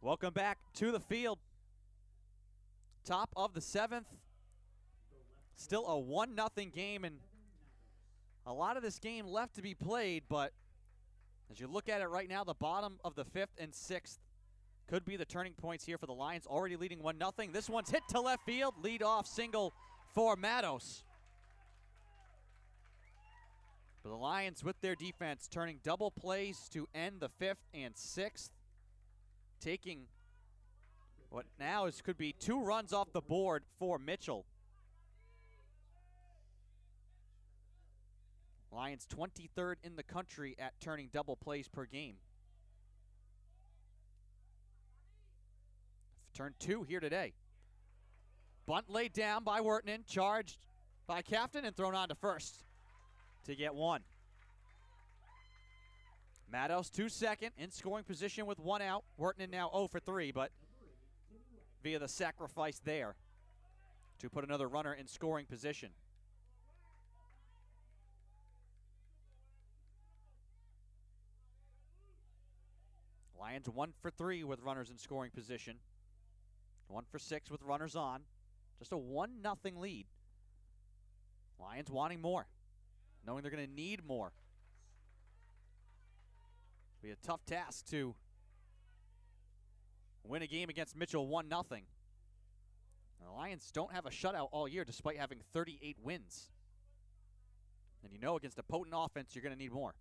Welcome back to the field. Top of the 7th. Still a 1-0 game, and a lot of this game left to be played, but as you look at it right now, the bottom of the 5th and 6th could be the turning points here for the Lions, already leading 1-0. This one's hit to left field. Lead off single for Matos. For the Lions with their defense, turning double plays to end the 5th and 6th, taking what now could be 2 runs off the board for Mitchell. Lions 23rd in the country at turning double plays per game. Turn 2 here today. Bunt laid down by Wheaton, charged by Captain and thrown on to first to get 1. Matos to second in scoring position with 1 out. Wheaton now 0 for 3, but via the sacrifice there to put another runner in scoring position. Lions 1 for 3 with runners in scoring position. 1 for 6 with runners on. Just a 1-0 lead. Lions wanting more, knowing they're going to need more. It'll be a tough task to win a game against Mitchell 1-0. The Lions don't have a shutout all year despite having 38 wins. And you know against a potent offense, you're going to need more.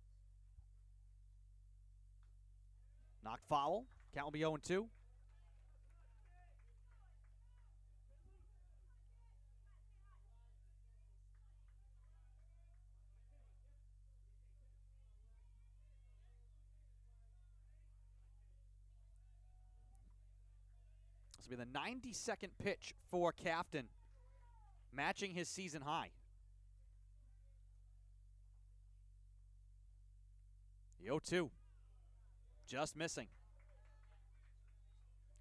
Knocked foul. Count will be 0-2. This will be the 92nd pitch for Captain, matching his season high. The 0-2. Just missing.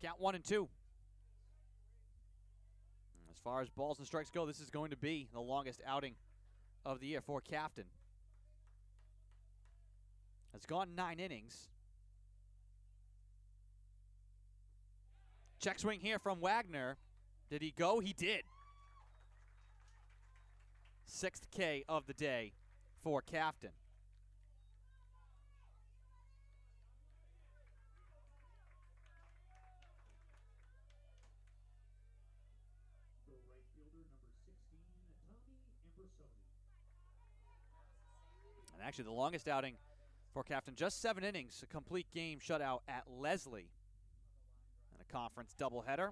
Count 1-2. As far as balls and strikes go, this is going to be the longest outing of the year for Captain. Has gone 9 innings. Check swing here from Wagner. Did he go? He did. 6th K of the day for Captain. The right fielder, number 16, Tommy Ambrosoni. And actually the longest outing for Captain, just 7 innings, a complete game shutout at Leslie. And a conference doubleheader.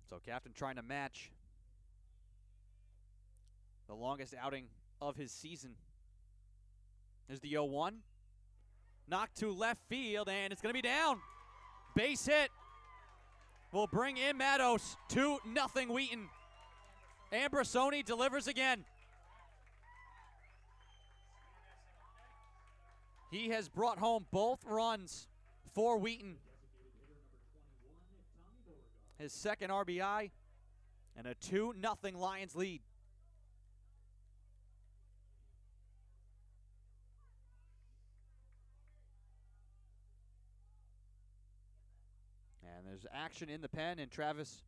So Captain trying to match the longest outing of his season. There's the 0-1. Knocked to left field, and it's going to be down. Base hit will bring in Matos. 2-0 Wheaton. Ambrosoni delivers again. He has brought home both runs for Wheaton. His second RBI and a 2-0 Lions lead. And there's action in the pen, and Travis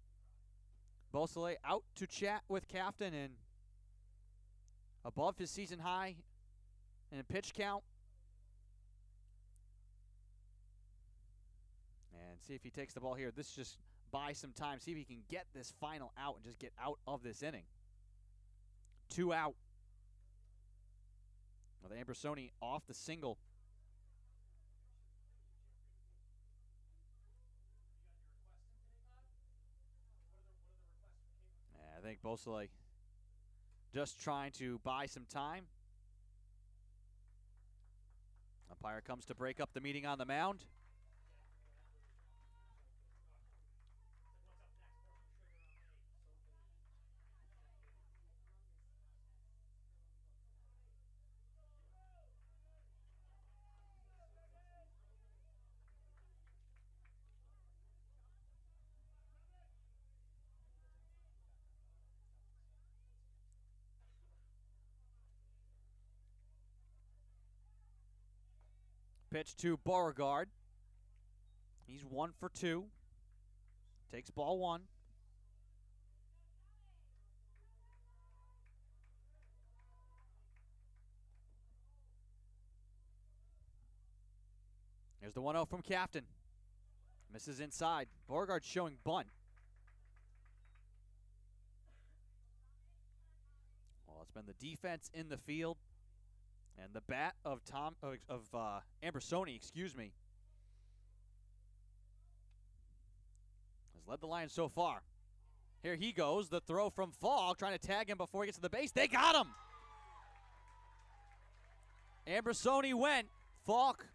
Beausoleil out to chat with Captain, and above his season high in pitch count. And see if he takes the ball here. This just buy some time. See if he can get this final out and just get out of this inning. 2 out. With Ambrosoni off the single. I think Beausoleil just trying to buy some time. Umpire comes to break up the meeting on the mound. Pitch to Beauregard. He's 1 for 2. Takes ball 1. Here's the 1-0 from Captain. Misses inside. Beauregard showing bunt. Well, it's been the defense in the field and the bat of Ambersoni, excuse me, has led the Lions so far. Here he goes, the throw from Falk, trying to tag him before he gets to the base. They got him! Ambersoni went. Falk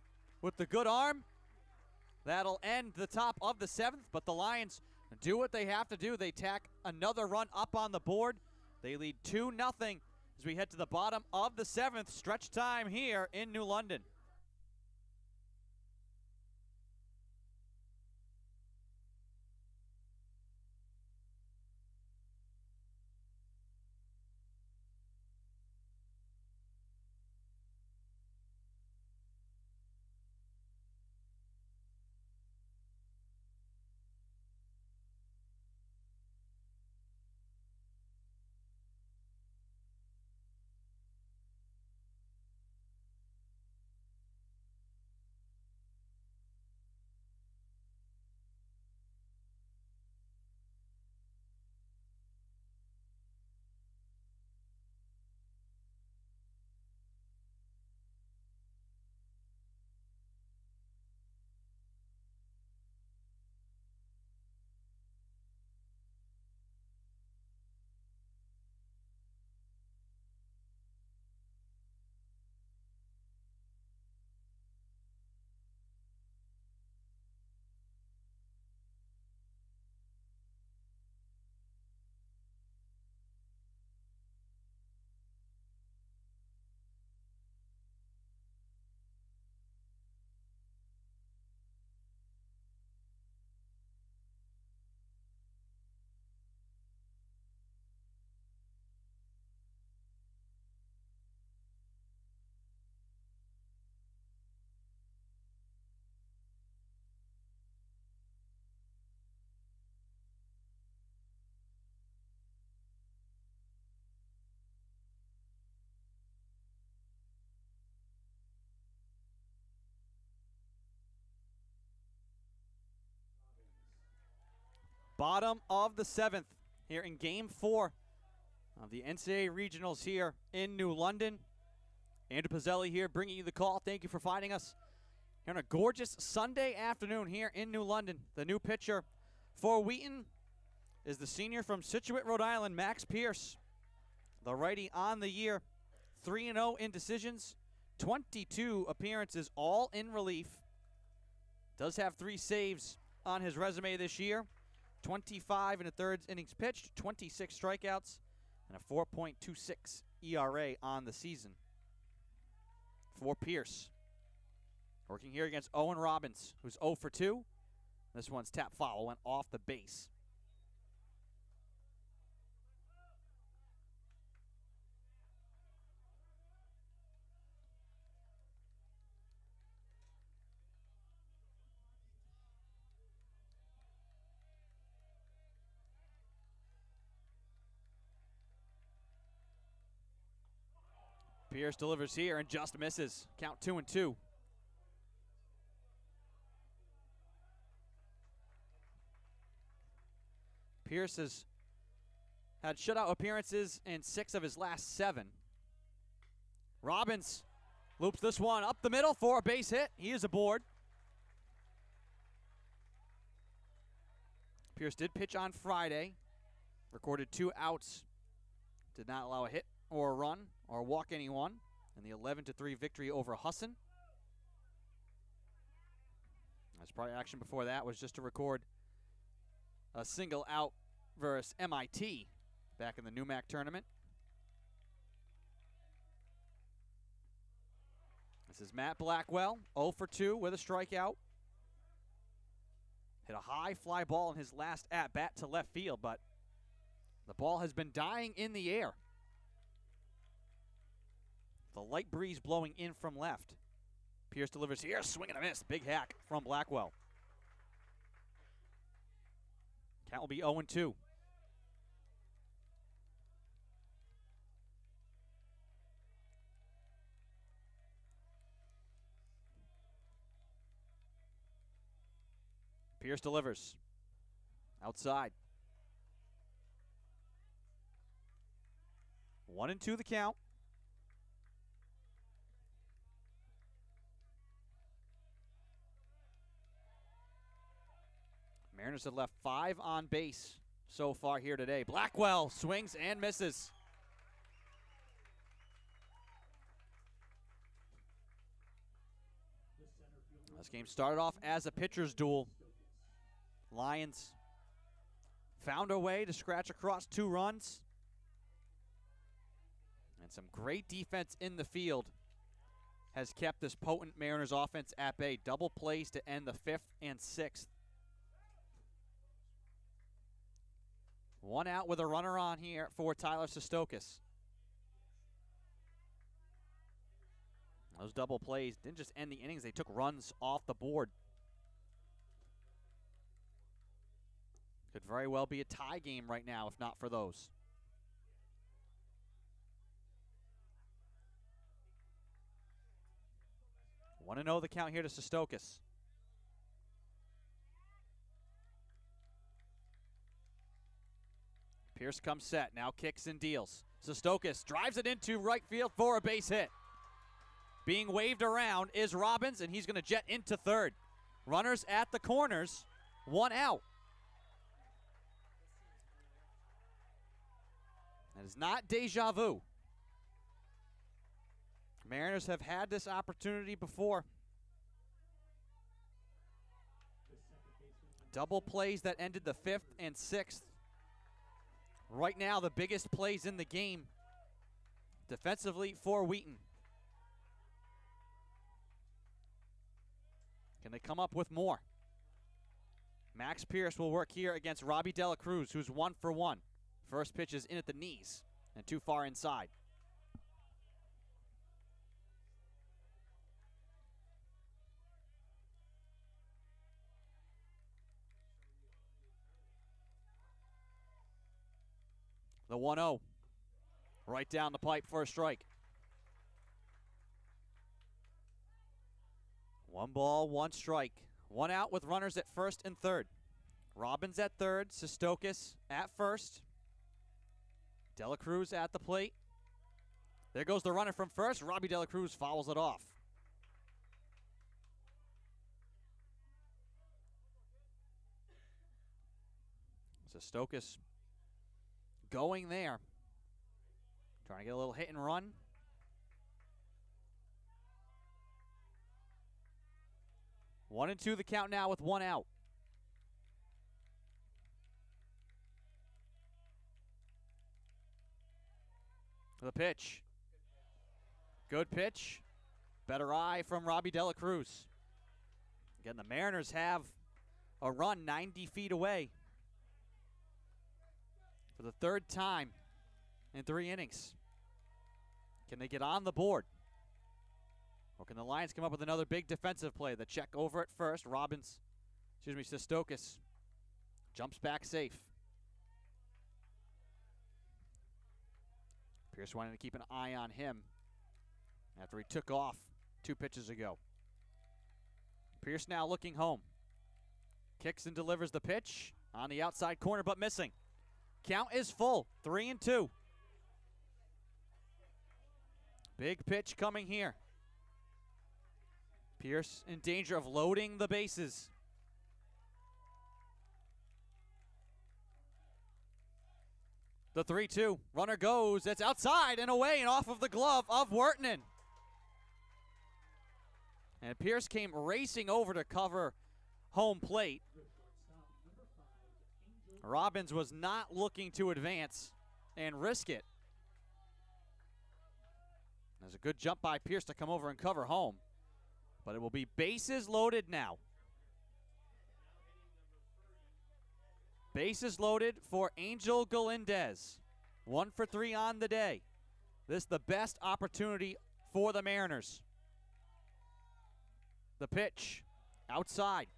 with the good arm. That'll end the top of the 7th, but the Lions do what they have to do. They tack another run up on the board. They lead 2-0 as we head to the bottom of the 7th. Stretch time here in New London. Bottom of the 7th here in Game 4 of the NCAA Regionals here in New London. Andrew Pizzelli here bringing you the call. Thank you for finding us here on a gorgeous Sunday afternoon here in New London. The new pitcher for Wheaton is the senior from Scituate, Rhode Island, Max Pierce. The righty on the year, 3-0 in decisions, 22 appearances, all in relief. Does have 3 saves on his resume this year. 25 and a third innings pitched, 26 strikeouts, and a 4.26 ERA on the season for Pierce. Working here against Owen Robbins, who's 0 for 2. This one's tap foul, went off the base. Pierce delivers here and just misses. Count 2-2. Pierce has had shutout appearances in 6 of his last 7. Robbins loops this one up the middle for a base hit. He is aboard. Pierce did pitch on Friday. Recorded 2 outs. Did not allow a hit or a run or walk anyone in the 11-3 victory over Husson. His prior action before that was just to record a single out versus MIT back in the NUMAC tournament. This is Matt Blackwell, 0 for 2 with a strikeout. Hit a high fly ball in his last at-bat to left field, but the ball has been dying in the air. The light breeze blowing in from left. Pierce delivers here, swing and a miss. Big hack from Blackwell. Count will be 0-2. Pierce delivers. Outside. 1-2 the count. Mariners have left 5 on base so far here today. Blackwell swings and misses. This game started off as a pitcher's duel. Lions found a way to scratch across 2 runs. And some great defense in the field has kept this potent Mariners offense at bay. Double plays to end the 5th and 6th. 1 out with a runner on here for Tyler Sestokis. Those double plays didn't just end the innings, they took runs off the board. Could very well be a tie game right now if not for those. Want to know the count here to Sestokis. Pierce comes set, now kicks and deals. Sestokis drives it into right field for a base hit. Being waved around is Robbins, and he's going to jet into third. Runners at the corners, 1 out. That is not deja vu. Mariners have had this opportunity before. Double plays that ended the 5th and 6th. Right now, the biggest plays in the game defensively for Wheaton. Can they come up with more? Max Pierce will work here against Robbie Dela Cruz, who's 1 for 1. First pitch is in at the knees and too far inside. The 1-0. Right down the pipe for a strike. 1 ball, 1 strike. 1 out with runners at first and third. Robbins at third, Sestokis at first. Dela Cruz at the plate. There goes the runner from first. Robbie Dela Cruz fouls it off. Sestokis going there. Trying to get a little hit and run. One and two the count now with 1 out. The pitch. Good pitch. Better eye from Robbie Dela Cruz. Again, the Mariners have a run 90 feet away for the 3rd time in 3 innings. Can they get on the board? Or can the Lions come up with another big defensive play? The check over at first. Sestokis jumps back safe. Pierce wanted to keep an eye on him after he took off 2 pitches ago. Pierce now looking home. Kicks and delivers the pitch on the outside corner, but missing. Count is full, 3-2. Big pitch coming here. Pierce in danger of loading the bases. The 3-2. Runner goes. It's outside and away and off of the glove of Wheaton. And Pierce came racing over to cover home plate. Robbins was not looking to advance and risk it. There's a good jump by Pierce to come over and cover home. But it will be bases loaded now. Bases loaded for Angel Galindez. 1 for 3 on the day. This is the best opportunity for the Mariners. The pitch outside.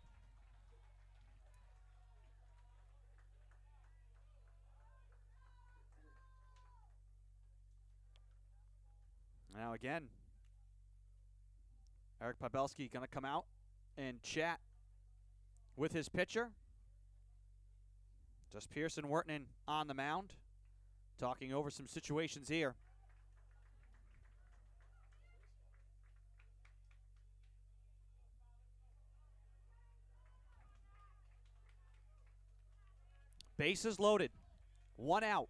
Now again, Eric Pavelski going to come out and chat with his pitcher. Just Pearson Wheaton on the mound, talking over some situations here. Bases loaded, 1 out.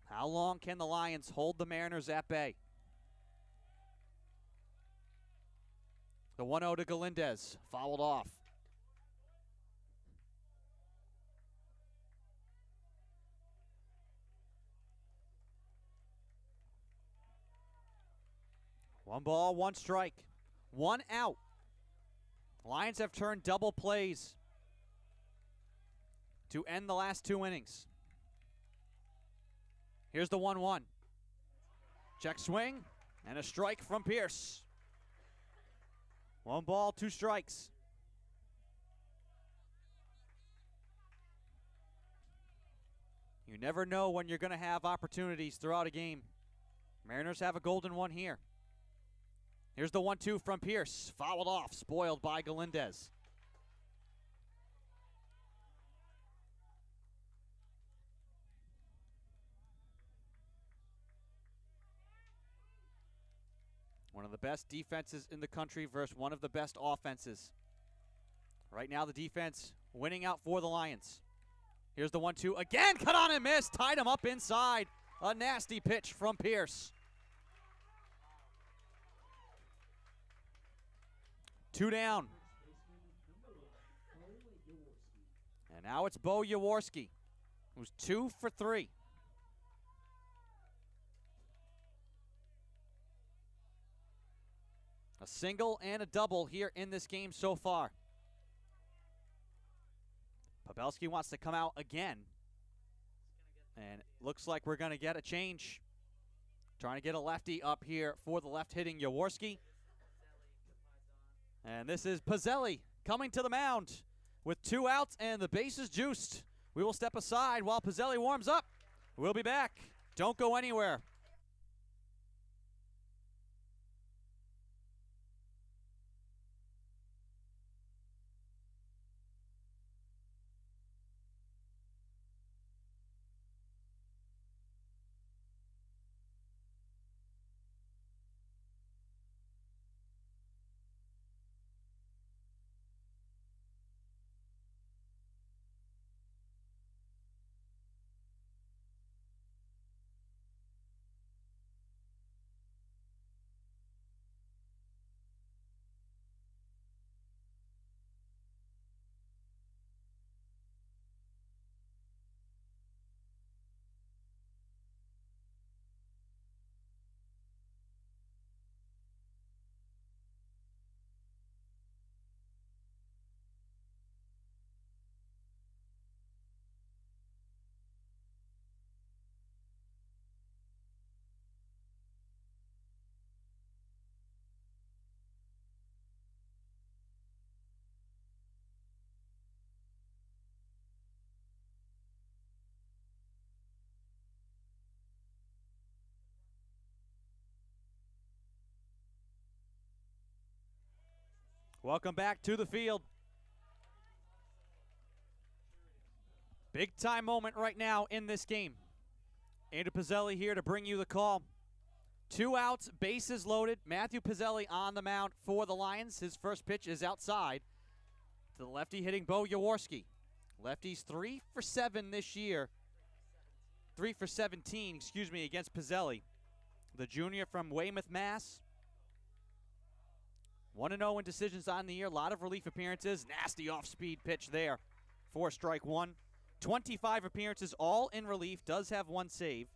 How long can the Lions hold the Mariners at bay? The 1-0 to Galindez, fouled off. One ball, one strike, 1 out. Lions have turned double plays to end the last 2 innings. Here's the 1-1. Check swing, and a strike from Pierce. 1 ball, 2 strikes. You never know when you're going to have opportunities throughout a game. Mariners have a golden one here. Here's the 1-2 from Pierce. Fouled off, spoiled by Galindez. One of the best defenses in the country versus one of the best offenses. Right now the defense winning out for the Lions. Here's the 1-2 again, cut on and miss, tied him up inside. A nasty pitch from Pierce. 2 down. And now it's Bo Jaworski, who's 2 for 3. A single and a double here in this game so far. Pavelski wants to come out again. And looks like we're going to get a change. Trying to get a lefty up here for the left-hitting Jaworski. And this is Pizzelli coming to the mound with 2 outs and the bases juiced. We will step aside while Pizzelli warms up. We'll be back. Don't go anywhere. Welcome back to the field. Big time moment right now in this game. Andrew Pizzelli here to bring you the call. 2 outs, bases loaded. Matthew Pizzelli on the mound for the Lions. His first pitch is outside to the lefty hitting Bo Jaworski. Lefty's 3 for 7 this year. 3 for 17, against Pizzelli. The junior from Weymouth, Mass. 1-0 in decisions on the year. A lot of relief appearances. Nasty off-speed pitch there for strike 1. 25 appearances, all in relief. Does have 1 save.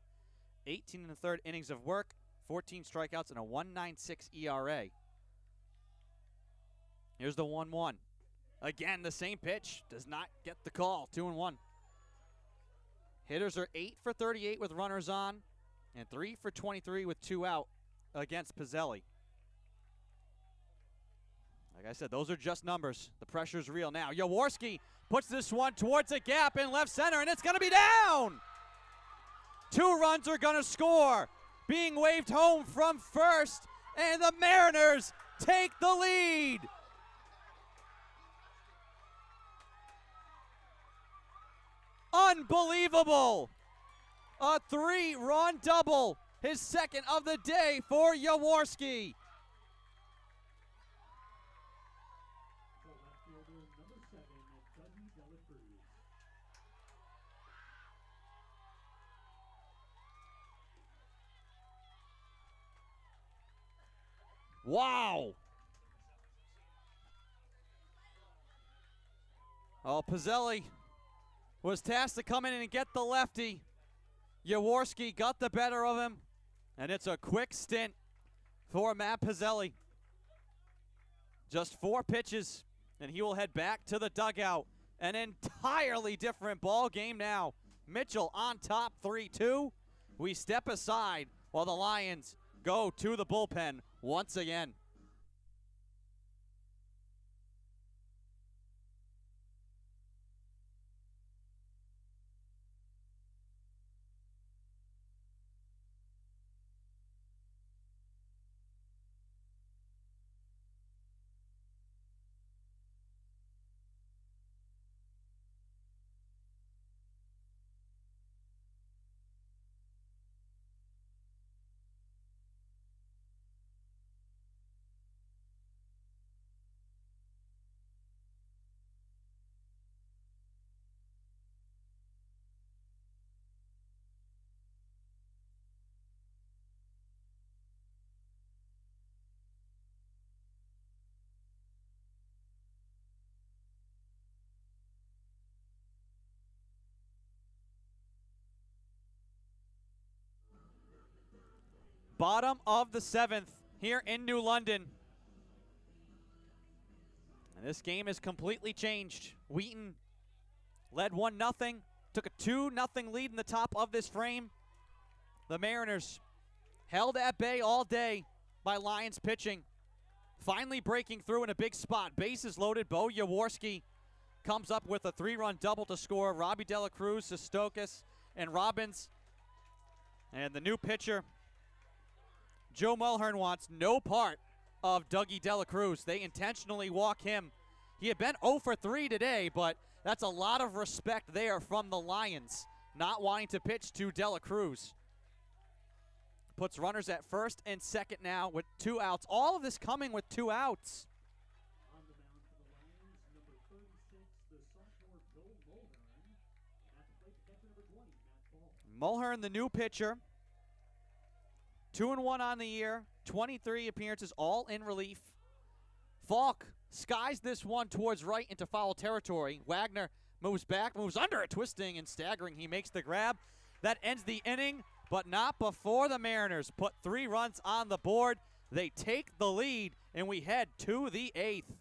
18 1/3 innings of work. 14 strikeouts and a 1.96 ERA. Here's the 1-1. Again, the same pitch. Does not get the call. 2-1. Hitters are 8 for 38 with runners on and 3 for 23 with 2 out against Pizzelli. Like I said, those are just numbers. The pressure's real now. Jaworski puts this one towards a gap in left center, and it's going to be down. 2 runs are going to score. Being waved home from first, and the Mariners take the lead. Unbelievable. A 3-run double. His second of the day for Jaworski. The left fielder, number 7, Dougie De La Cruz. Wow. Oh, Pizzelli was tasked to come in and get the lefty. Jaworski got the better of him, and it's a quick stint for Matt Pizzelli. Just 4 pitches, and he will head back to the dugout. An entirely different ball game now. Mitchell on top 3-2. We step aside while the Lions go to the bullpen once again. Bottom of the 7th here in New London. And this game is completely changed. Wheaton led 1-0, took a 2-0 lead in the top of this frame. The Mariners held at bay all day by Lions pitching. Finally breaking through in a big spot. Bases loaded. Bo Jaworski comes up with a 3-run double to score. Robbie De La Cruz, Sestokis, and Robbins. And the new pitcher, Joe Mulhern, wants no part of Dougie De La Cruz. They intentionally walk him. He had been 0 for 3 today, but that's a lot of respect there from the Lions, not wanting to pitch to De La Cruz. Puts runners at first and second now with 2 outs. All of this coming with 2 outs. On the mound for the Lions, number 36, the sophomore Joe Mulhern. At the plate, the catcher, number 20, Matt Ball. Mulhern, the new pitcher. 2-1 on the year, 23 appearances, all in relief. Falk skies this one towards right into foul territory. Wagner moves back, moves under it, twisting and staggering. He makes the grab. That ends the inning, but not before the Mariners put 3 runs on the board. They take the lead, and we head to the 8th.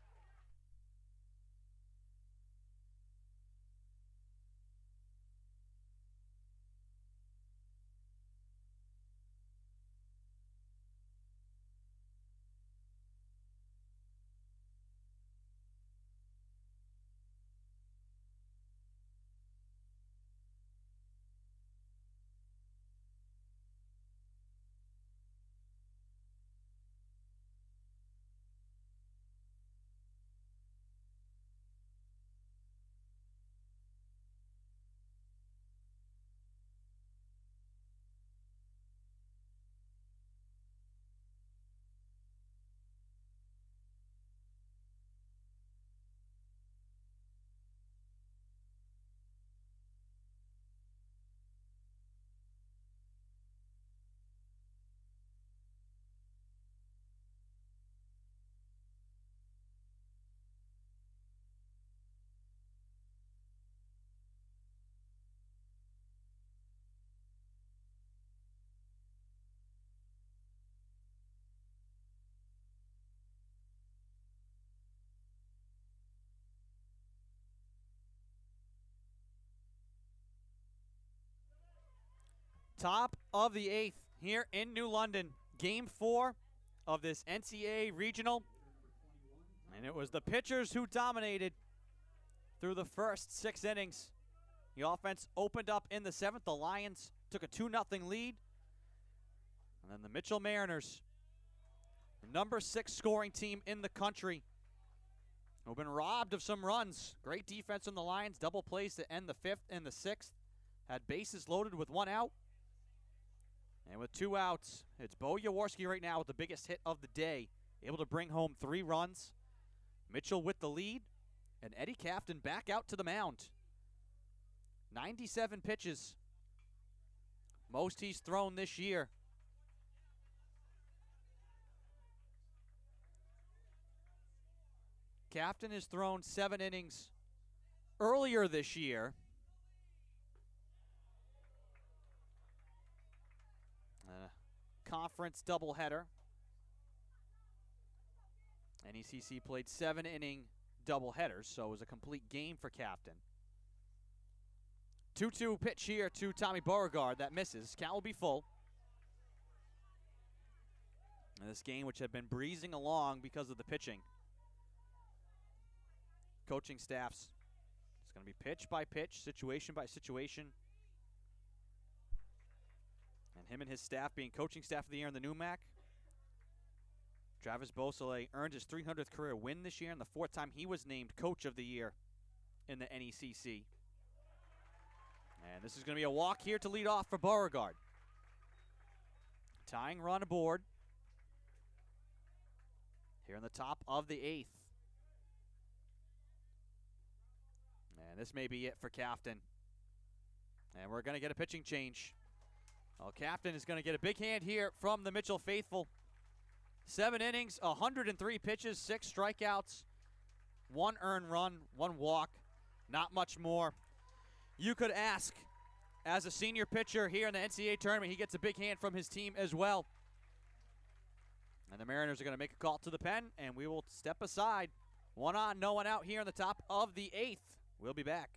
Top of the 8th here in New London. Game 4 of this NCAA regional. And it was the pitchers who dominated through the first 6 innings. The offense opened up in the 7th. The Lions took a 2-0 lead. And then the Mitchell Mariners, the number 6 scoring team in the country, who've been robbed of some runs. Great defense from the Lions. Double plays to end the 5th and the 6th. Had bases loaded with 1 out. And with 2 outs, it's Bo Jaworski right now with the biggest hit of the day. Able to bring home 3 runs. Mitchell with the lead. And Eddie Kaftan back out to the mound. 97 pitches. Most he's thrown this year. Kaftan has thrown 7 innings earlier this year. Conference doubleheader. NECC played 7-inning doubleheaders, so it was a complete game for Kaftan. 2-2 pitch here to Tommy Beauregard. That misses. Count will be full. And this game, which had been breezing along because of the pitching. Coaching staffs, it's going to be pitch by pitch, situation by situation. And him and his staff being coaching staff of the year in the NUMAC. Travis Beausoleil earned his 300th career win this year and the 4th time he was named coach of the year in the NECC. And this is going to be a walk here to lead off for Beauregard. Tying run aboard here in the top of the 8th. And this may be it for Kaftan. And we're going to get a pitching change. Well, Kaftan is going to get a big hand here from the Mitchell faithful. 7 innings, 103 pitches, 6 strikeouts, 1 earned run, 1 walk. Not much more. You could ask, as a senior pitcher here in the NCAA tournament, he gets a big hand from his team as well. And the Mariners are going to make a call to the pen, and we will step aside. 1 on, no one out here in the top of the 8th. We'll be back.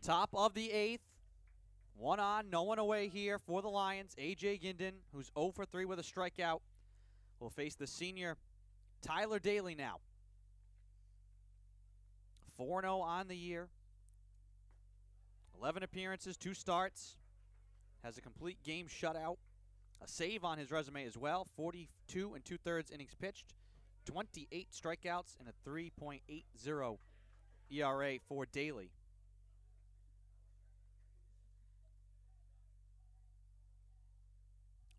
Top of the 8th. 1 on, no one away here for the Lions. A.J. Ginden, who's 0 for 3 with a strikeout, will face the senior Tyler Daly now. 4-0 on the year. 11 appearances, 2 starts. Has a complete game shutout. A save on his resume as well. 42 2/3 innings pitched. 28 strikeouts and a 3.80 ERA for Daly.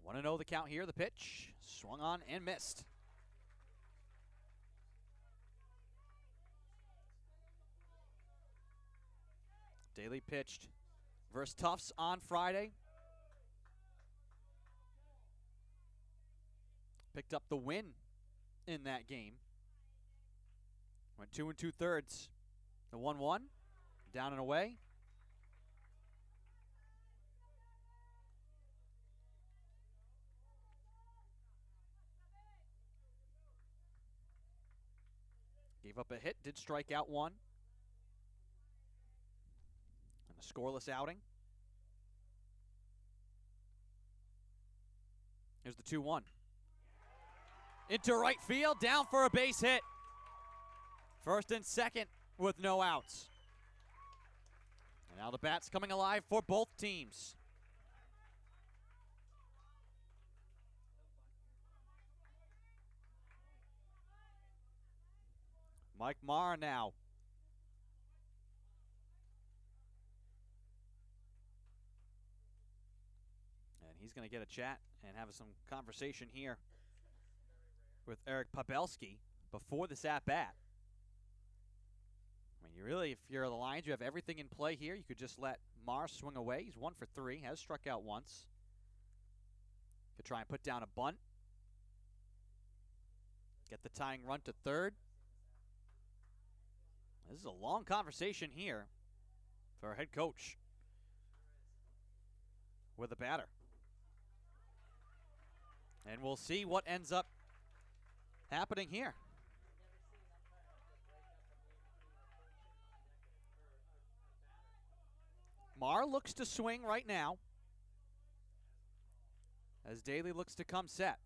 1-0 the count here. The pitch swung on and missed. Daly pitched versus Tufts on Friday. Picked up the win in that game. Went 2 2/3. The 1-1, down and away. Gave up a hit, did strike out one. And a scoreless outing. Here's the 2-1. Into right field, down for a base hit. First and second with no outs. And now the bat's coming alive for both teams. Mike Marr now. And he's going to get a chat and have some conversation here with Eric Pavelski before this at-bat. I mean, you really, if you're the Lions, you have everything in play here. You could just let Marr swing away. He's 1 for 3, has struck out once. Could try and put down a bunt. Get the tying run to third. This is a long conversation here for our head coach with a batter. And we'll see what ends up happening here. Marr looks to swing right now as Daly looks to come set.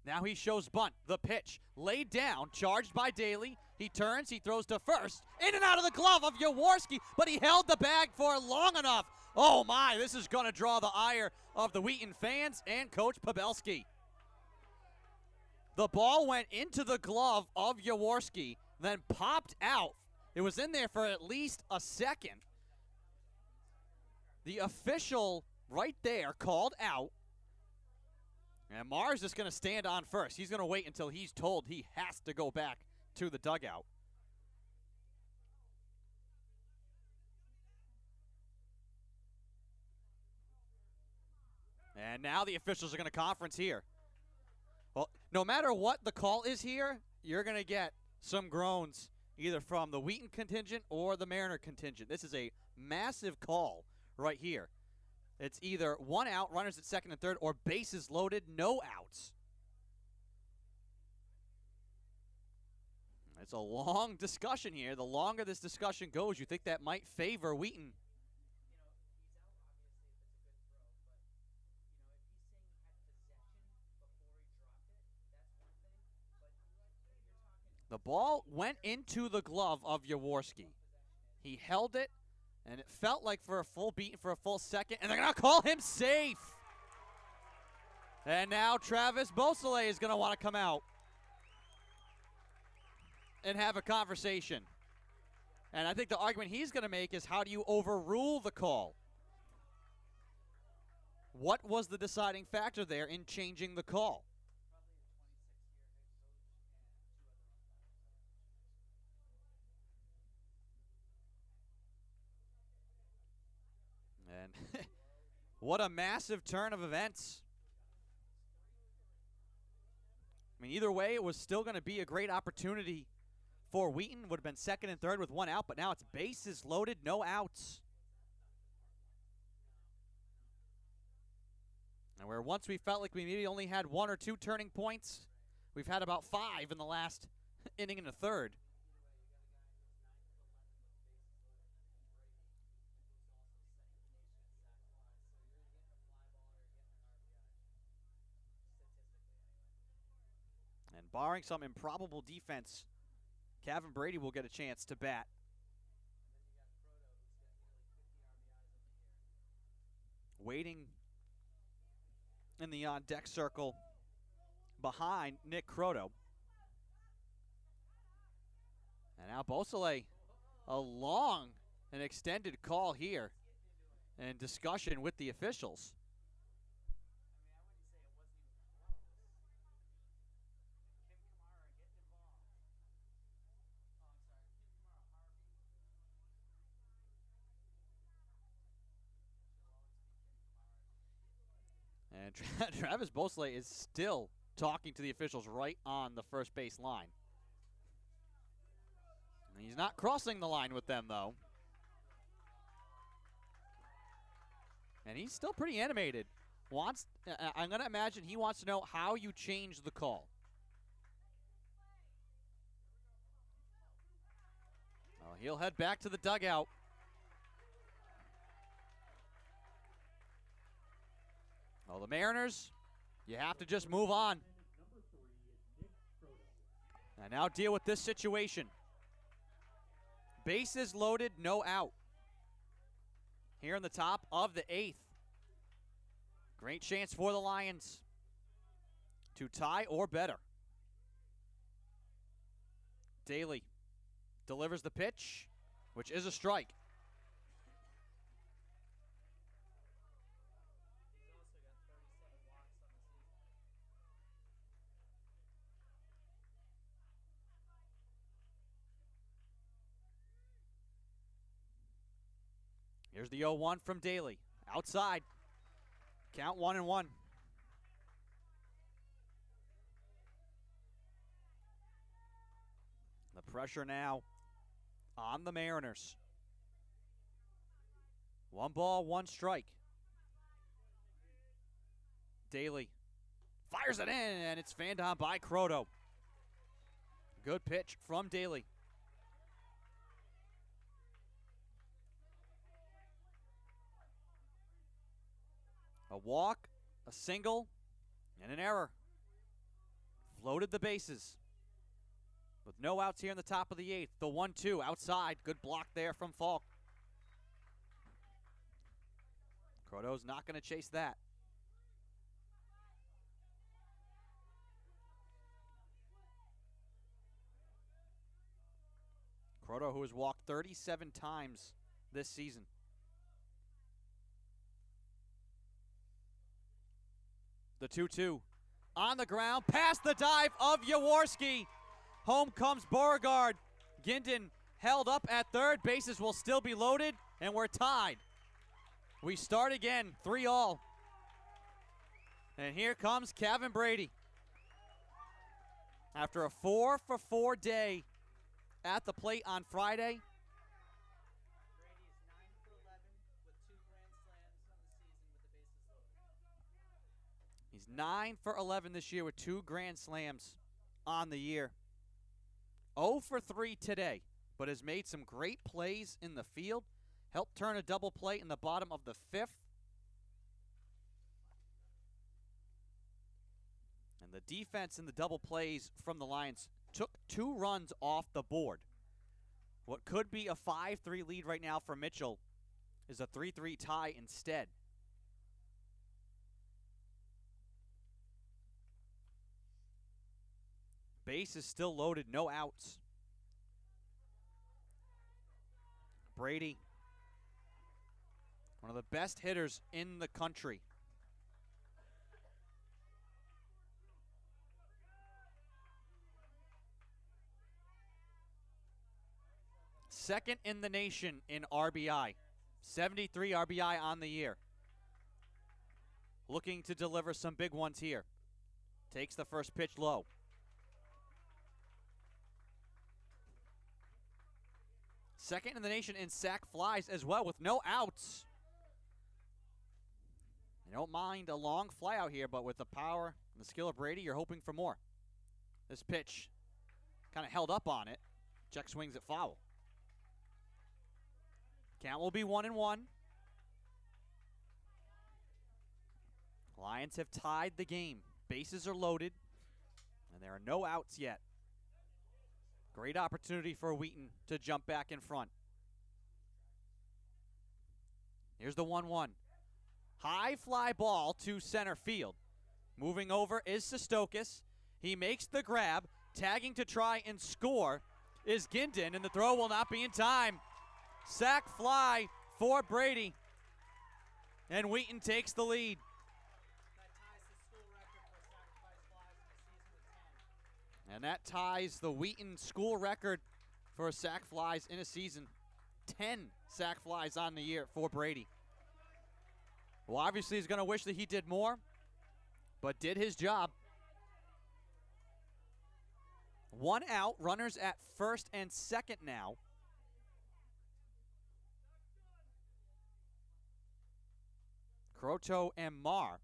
Now he shows bunt. The pitch laid down, charged by Daly. He turns, he throws to first. In and out of the glove of Jaworski, but he held the bag for long enough. Oh my, this is going to draw the ire of the Wheaton fans and Coach Pavelski. The ball went into the glove of Jaworski, then popped out. It was in there for at least a second. The official right there called out. And Marr's just going to stand on first. He's going to wait until he's told he has to go back to the dugout. And now the officials are going to conference here. Well, no matter what the call is here, you're going to get some groans either from the Wheaton contingent or the Mariner contingent. This is a massive call right here. It's either 1 out, runners at second and third, or bases loaded, no outs. It's a long discussion here. The longer this discussion goes, you think that might favor Wheaton. The ball went into the glove of Jaworski. He held it, and it felt like for a full beat for a full second, and they're going to call him safe. And now Travis Beausoleil is going to want to come out and have a conversation. And I think the argument he's going to make is, how do you overrule the call? What was the deciding factor there in changing the call? And what a massive turn of events. I mean, either way, it was still going to be a great opportunity for Wheaton. Would have been second and third with 1 out, but now it's bases loaded, no outs. And where once we felt like we maybe only had 1 or 2 turning points, we've had about 5 in the last inning and a third. And barring some improbable defense, Kevin Brady will get a chance to bat. Waiting in the on-deck circle behind Nick Croto. And now Beausoleil, a long and extended call here and discussion with the officials. And Travis Bosley is still talking to the officials right on the first base line. He's not crossing the line with them, though. And he's still pretty animated. I'm going to imagine he wants to know how you change the call. Well, he'll head back to the dugout. Well, the Mariners, you have to just move on. And now deal with this situation. Bases loaded, no out. Here in the top of the 8th. Great chance for the Lions to tie or better. Daly delivers the pitch, which is a strike. Here's the 0-1 from Daly. Outside. Count 1-1. The pressure now on the Mariners. 1 ball, 1 strike. Daly fires it in, and it's fanned on by Croto. Good pitch from Daly. A walk, a single, and an error. Floated the bases. With no outs here in the top of the 8th. The 1-2 outside. Good block there from Falk. Croto's not going to chase that. Croto, who has walked 37 times this season. The 2-2 on the ground, past the dive of Jaworski. Home comes Beauregard. Ginden held up at third. Bases will still be loaded, and we're tied. We start again, 3-all. And here comes Kevin Brady. After a 4-for-4 day at the plate on Friday, he's 9 for 11 this year with 2 grand slams on the year. 0 for 3 today, but has made some great plays in the field. Helped turn a double play in the bottom of the 5th. And the defense in the double plays from the Lions took 2 runs off the board. What could be a 5-3 lead right now for Mitchell is a 3-3 tie instead. Base is still loaded, no outs. Brady, one of the best hitters in the country. Second in the nation in RBI. 73 RBI on the year. Looking to deliver some big ones here. Takes the first pitch low. Second in the nation in sac flies as well with no outs. I don't mind a long fly out here, but with the power and the skill of Brady, you're hoping for more. This pitch kind of held up on it. Check swings it foul. Count will be 1-1. Lions have tied the game. Bases are loaded, and there are no outs yet. Great opportunity for Wheaton to jump back in front. Here's the 1-1. High fly ball to center field. Moving over is Sestokis. He makes the grab. Tagging to try and score is Ginden, and the throw will not be in time. Sac fly for Brady. And Wheaton takes the lead. And that ties the Wheaton school record for sac flies in a season. 10 sac flies on the year for Brady. Well, obviously he's going to wish that he did more, but did his job. 1 out, runners at first and second now. Croto and Marr.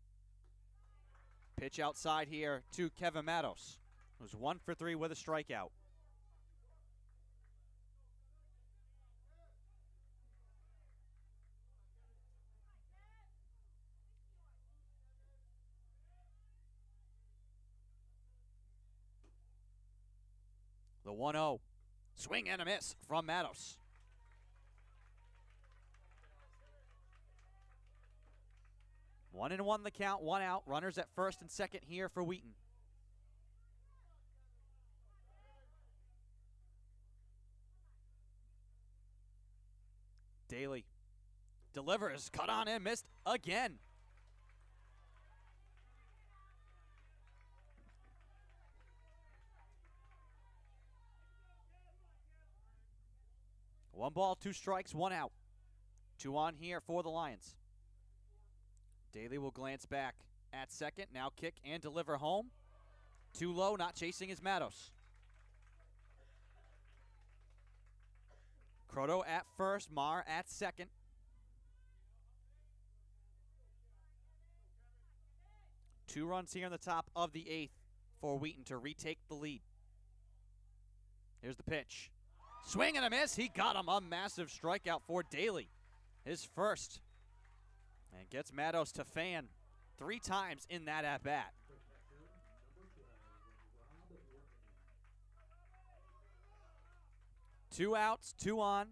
Pitch outside here to Kevin Matos, who's 1 for 3 with a strikeout. The 1-0. Swing and a miss from Matos. One and one the count, 1 out. Runners at first and second here for Wheaton. Daly delivers, cut on and missed again. One ball, 2 strikes, 1 out. 2 on here for the Lions. Daly will glance back at second. Now kick and deliver home. Too low, not chasing is Matos. Croto at first, Marr at second. Two runs here in the top of the 8th for Wheaton to retake the lead. Here's the pitch. Swing and a miss. He got him. A massive strikeout for Daly. His first. And gets Matos to fan 3 times in that at-bat. 2 outs, 2 on.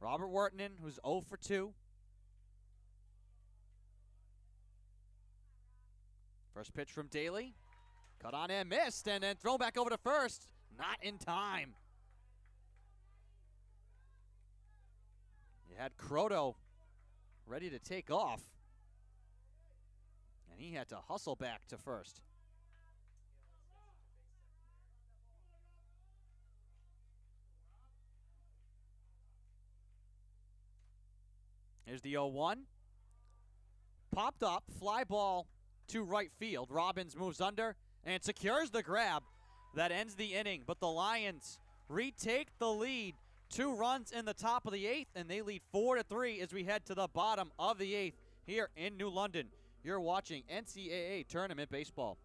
Robert Wheaton, who's 0 for 2. First pitch from Daly. Cut on and missed, and then thrown back over to first. Not in time. You had Croto ready to take off, and he had to hustle back to first. Here's the 0-1. Popped up, fly ball to right field. Robbins moves under and secures the grab. That ends the inning, but the Lions retake the lead. 2 runs in the top of the 8th, and they lead 4-3 as we head to the bottom of the 8th here in New London. You're watching NCAA Tournament Baseball.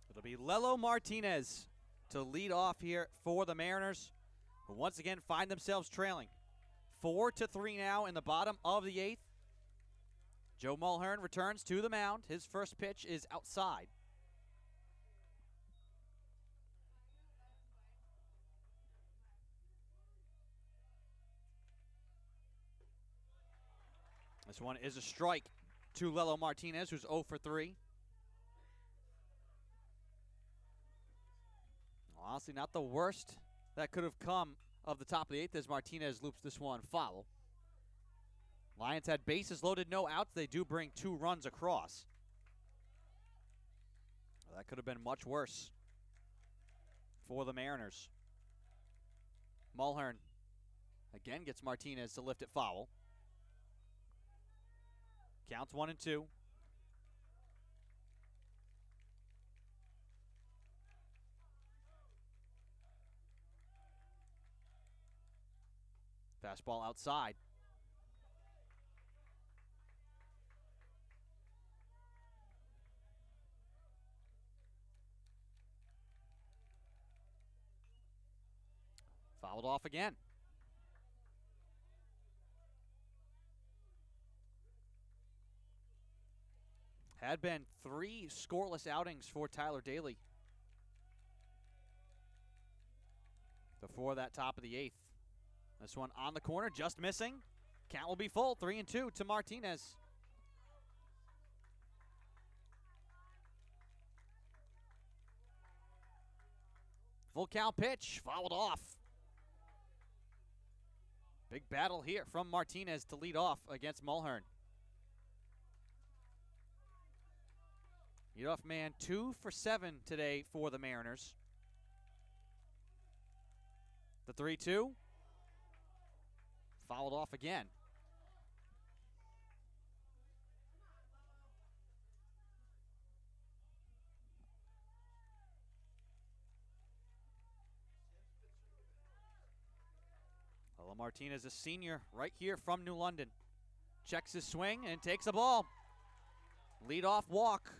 It'll be Lelo Martinez to lead off here for the Mariners, who once again find themselves trailing 4-3 now in the bottom of the 8th. Joe Mulhern returns to the mound. His first pitch is outside. This one is a strike to Lelo Martinez, who's 0 for 3. Honestly, not the worst that could have come of the top of the 8th as Martinez loops this one foul. Lions had bases loaded, no outs. They do bring 2 runs across. That could have been much worse for the Mariners. Mulhern again gets Martinez to lift it foul. Counts 1-2. Fastball outside. Fouled off again. Had been 3 scoreless outings for Tyler Daly before that top of the 8th. This one on the corner, just missing. Count will be full, 3-2 to Martinez. Full count pitch, fouled off. Big battle here from Martinez to lead off against Mulhern. Leadoff man 2 for 7 today for the Mariners. The 3-2. Fouled off again. Martinez, a senior right here from New London. Checks his swing and takes a ball. Leadoff walk.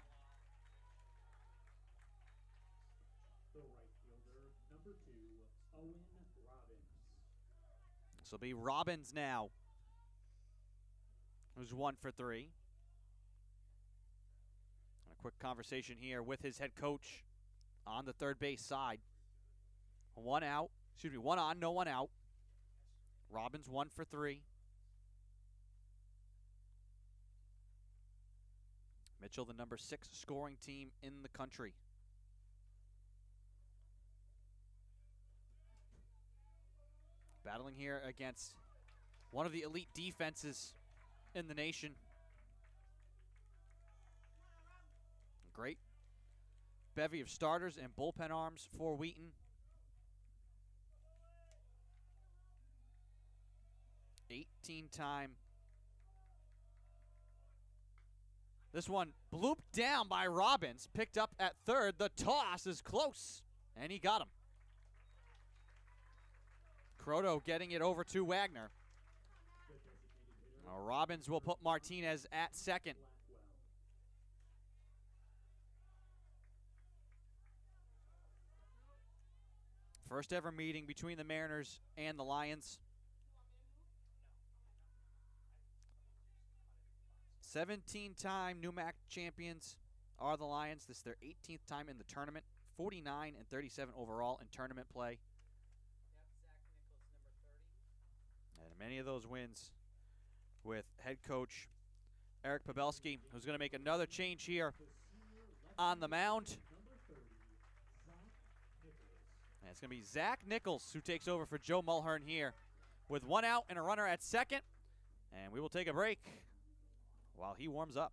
The right fielder, number 2, Owen Robbins. This will be Robbins now, who's 1 for 3. And a quick conversation here with his head coach on the third base side. 1 out, 1 on, no 1 out. Robbins 1 for 3. Mitchell, the number 6 scoring team in the country. Battling here against one of the elite defenses in the nation. Great bevy of starters and bullpen arms for Wheaton. 18-time. This one blooped down by Robbins, picked up at third. The toss is close, and he got him. Croto getting it over to Wagner. Now Robbins will put Martinez at second. First ever meeting between the Mariners and the Lions. 17-time NEWMAC champions are the Lions. This is their 18th time in the tournament. 49 and 37 overall in tournament play. And many of those wins with head coach Eric Pavelski, who's going to make another change here on the mound. And it's going to be Zach Nichols who takes over for Joe Mulhern here with 1 out and a runner at second. And we will take a break while he warms up.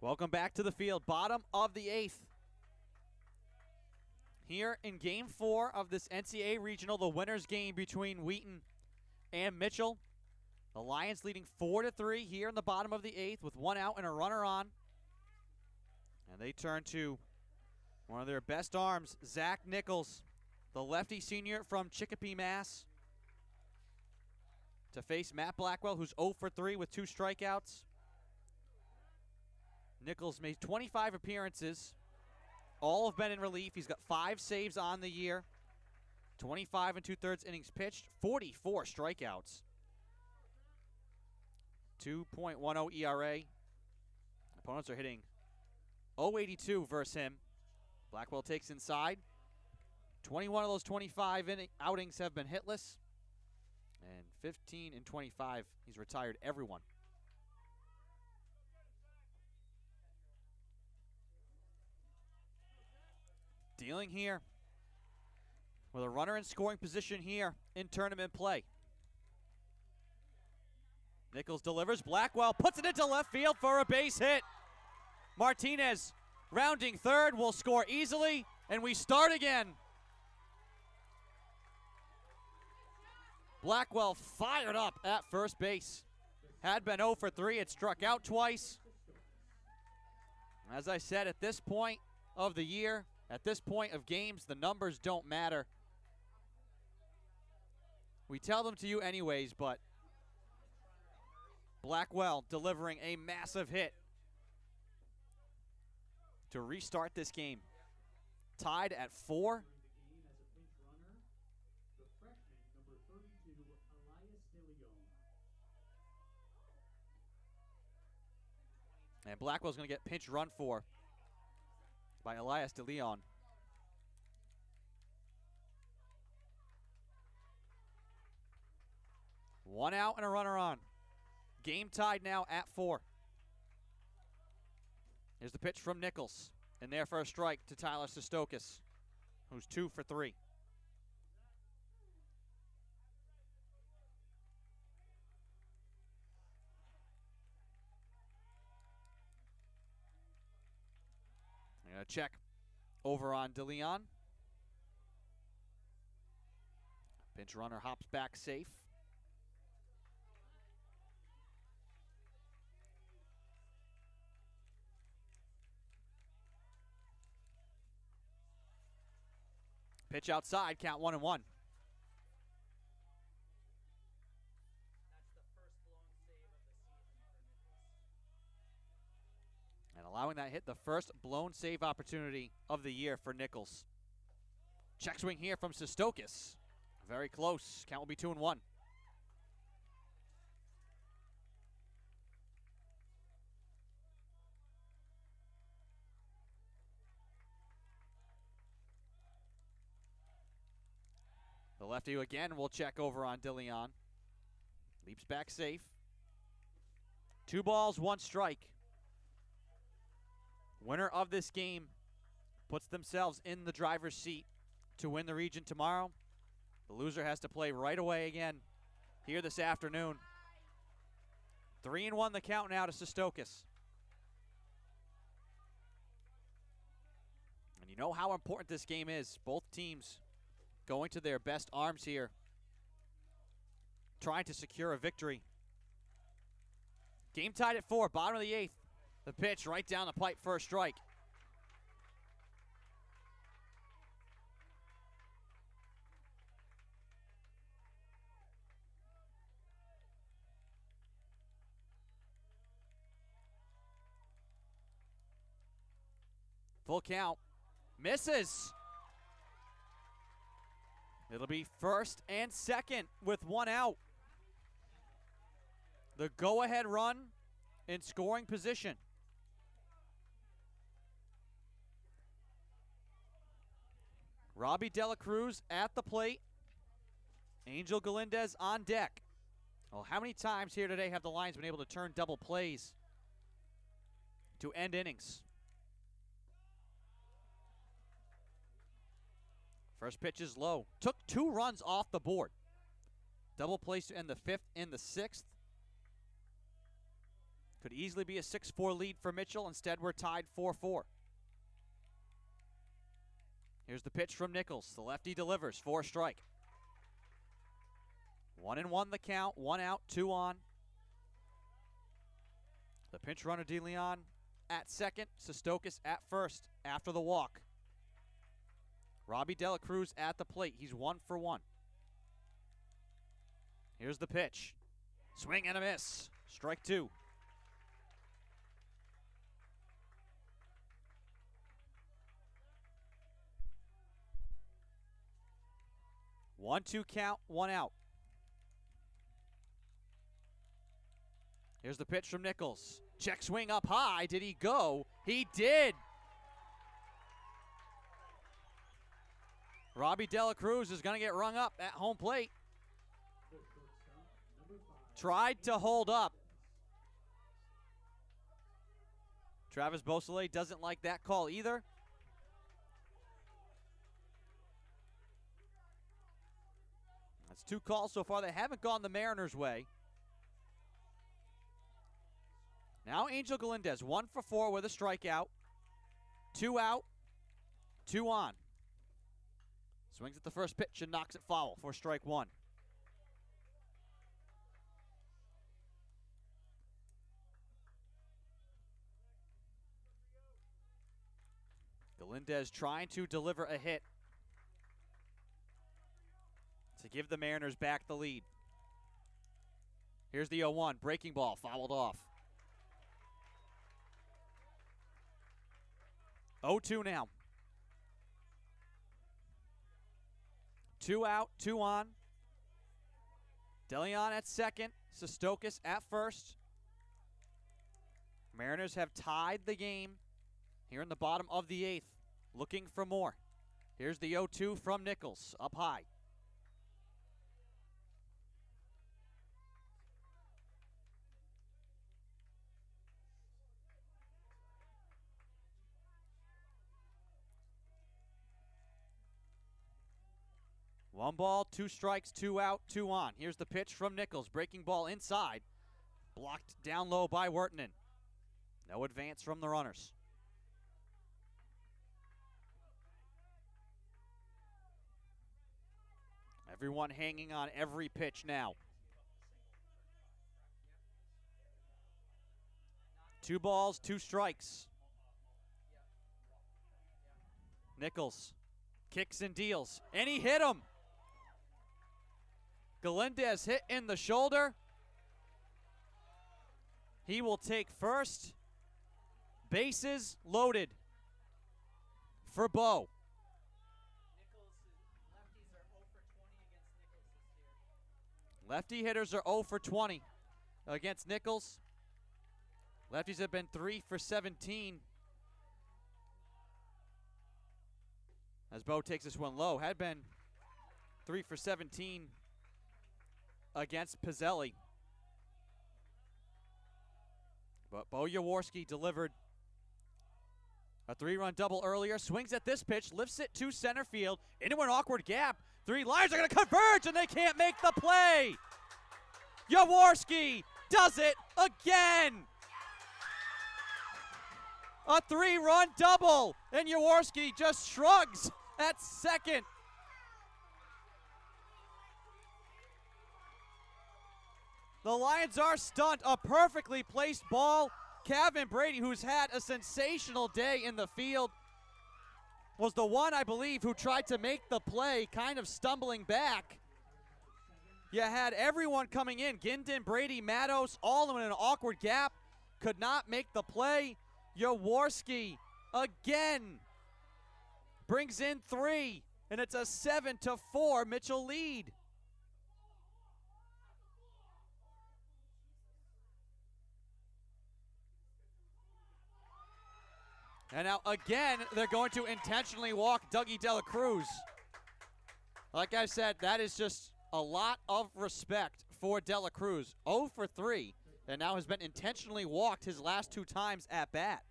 Welcome back to the field. Bottom of the 8th. Here in Game 4 of this NCAA Regional, the winner's game between Wheaton and Mitchell. The Lions leading 4-3 here in the bottom of the 8th with 1 out and a runner on. And they turn to one of their best arms, Zach Nichols, the lefty senior from Chicopee, Mass, to face Matt Blackwell, who's 0 for 3 with 2 strikeouts. Nichols made 25 appearances. All have been in relief. He's got 5 saves on the year, 25 and 2/3 innings pitched, 44 strikeouts, 2.10 ERA. Opponents are hitting .082 versus him. Blackwell takes inside. 21 of those 25 outings have been hitless. And 15 and 25, he's retired everyone. Dealing here with a runner in scoring position here in tournament play. Nichols delivers. Blackwell puts it into left field for a base hit. Martinez rounding third will score easily, and we start again. Blackwell fired up at first base. Had been 0 for 3. It struck out twice. As I said, at this point of the year, at this point of games, the numbers don't matter. We tell them to you anyways, but Blackwell delivering a massive hit to restart this game. Tied at 4. And Blackwell's going to get pinch run for by Elias De Leon. One out and a runner on. Game tied now at 4. Here's the pitch from Nichols. And there for a strike to Tyler Sestokis, who's 2 for 3. A check over on De Leon. Pinch runner hops back safe. Pitch outside, count 1-1. Allowing that hit, the first blown save opportunity of the year for Nichols. Check swing here from Sestokis. Very close. Count will be 2-1. The lefty again will check over on De Leon. Leaps back safe. 2 balls, 1 strike. Winner of this game puts themselves in the driver's seat to win the region tomorrow. The loser has to play right away again here this afternoon. 3-1 the count now to Sestokis. And you know how important this game is. Both teams going to their best arms here, trying to secure a victory. Game tied at 4, bottom of the 8th. The pitch right down the pipe for a strike. Full count. Misses. It'll be first and second with 1 out. The go-ahead run in scoring position. Robbie Dela Cruz at the plate. Angel Galindez on deck. Well, how many times here today have the Lions been able to turn double plays to end innings? First pitch is low. Took 2 runs off the board. Double plays to end the 5th and the 6th. Could easily be a 6-4 lead for Mitchell. Instead, we're tied 4-4. Here's the pitch from Nichols. The lefty delivers for a strike. 1-1 the count. 1 out, 2 on. The pinch runner DeLeon at second. Sestokis at first after the walk. Robbie Dela Cruz at the plate. He's 1 for 1. Here's the pitch. Swing and a miss. Strike 2. 1-2 count, 1 out. Here's the pitch from Nichols. Check swing up high. Did he go? He did. Robbie Dela Cruz is going to get rung up at home plate. Tried to hold up. Travis Beausoleil doesn't like that call either. That's 2 calls so far. They haven't gone the Mariners' way. Now Angel Galindez, 1 for 4 with a strikeout. 2 out, 2 on. Swings at the first pitch and knocks it foul for strike 1. Galindez trying to deliver a hit to give the Mariners back the lead. Here's the 0-1, breaking ball, fouled off. 0-2 now. 2 out, 2 on. DeLeon at second, Sestokis at first. Mariners have tied the game here in the bottom of the 8th, looking for more. Here's the 0-2 from Nichols, up high. One ball, 2 strikes, 2 out, 2 on. Here's the pitch from Nichols. Breaking ball inside. Blocked down low by Wheaton. No advance from the runners. Everyone hanging on every pitch now. 2 balls, 2 strikes. Nichols kicks and deals, and he hit him. Galindez hit in the shoulder. He will take first. Bases loaded for Bo. Lefty hitters are 0 for 20 against Nichols. Lefties have been 3 for 17. As Bo takes this one low, had been 3 for 17 against Pizzelli. But Bo Jaworski delivered a 3-run double earlier. Swings at this pitch, lifts it to center field, into an awkward gap. 3 lines are going to converge, and they can't make the play. Jaworski does it again. A 3-run double, and Jaworski just shrugs at second. The Lions are stunned. A perfectly placed ball. Kevin Brady, who's had a sensational day in the field, was the one, I believe, who tried to make the play, kind of stumbling back. You had everyone coming in. Gindin, Brady, Matos, all in an awkward gap. Could not make the play. Jaworski again brings in 3, and it's a 7-4 Mitchell lead. And now again, they're going to intentionally walk Dougie Dela Cruz. Like I said, that is just a lot of respect for Dela Cruz. 0 for 3, and now has been intentionally walked his last 2 times at bat.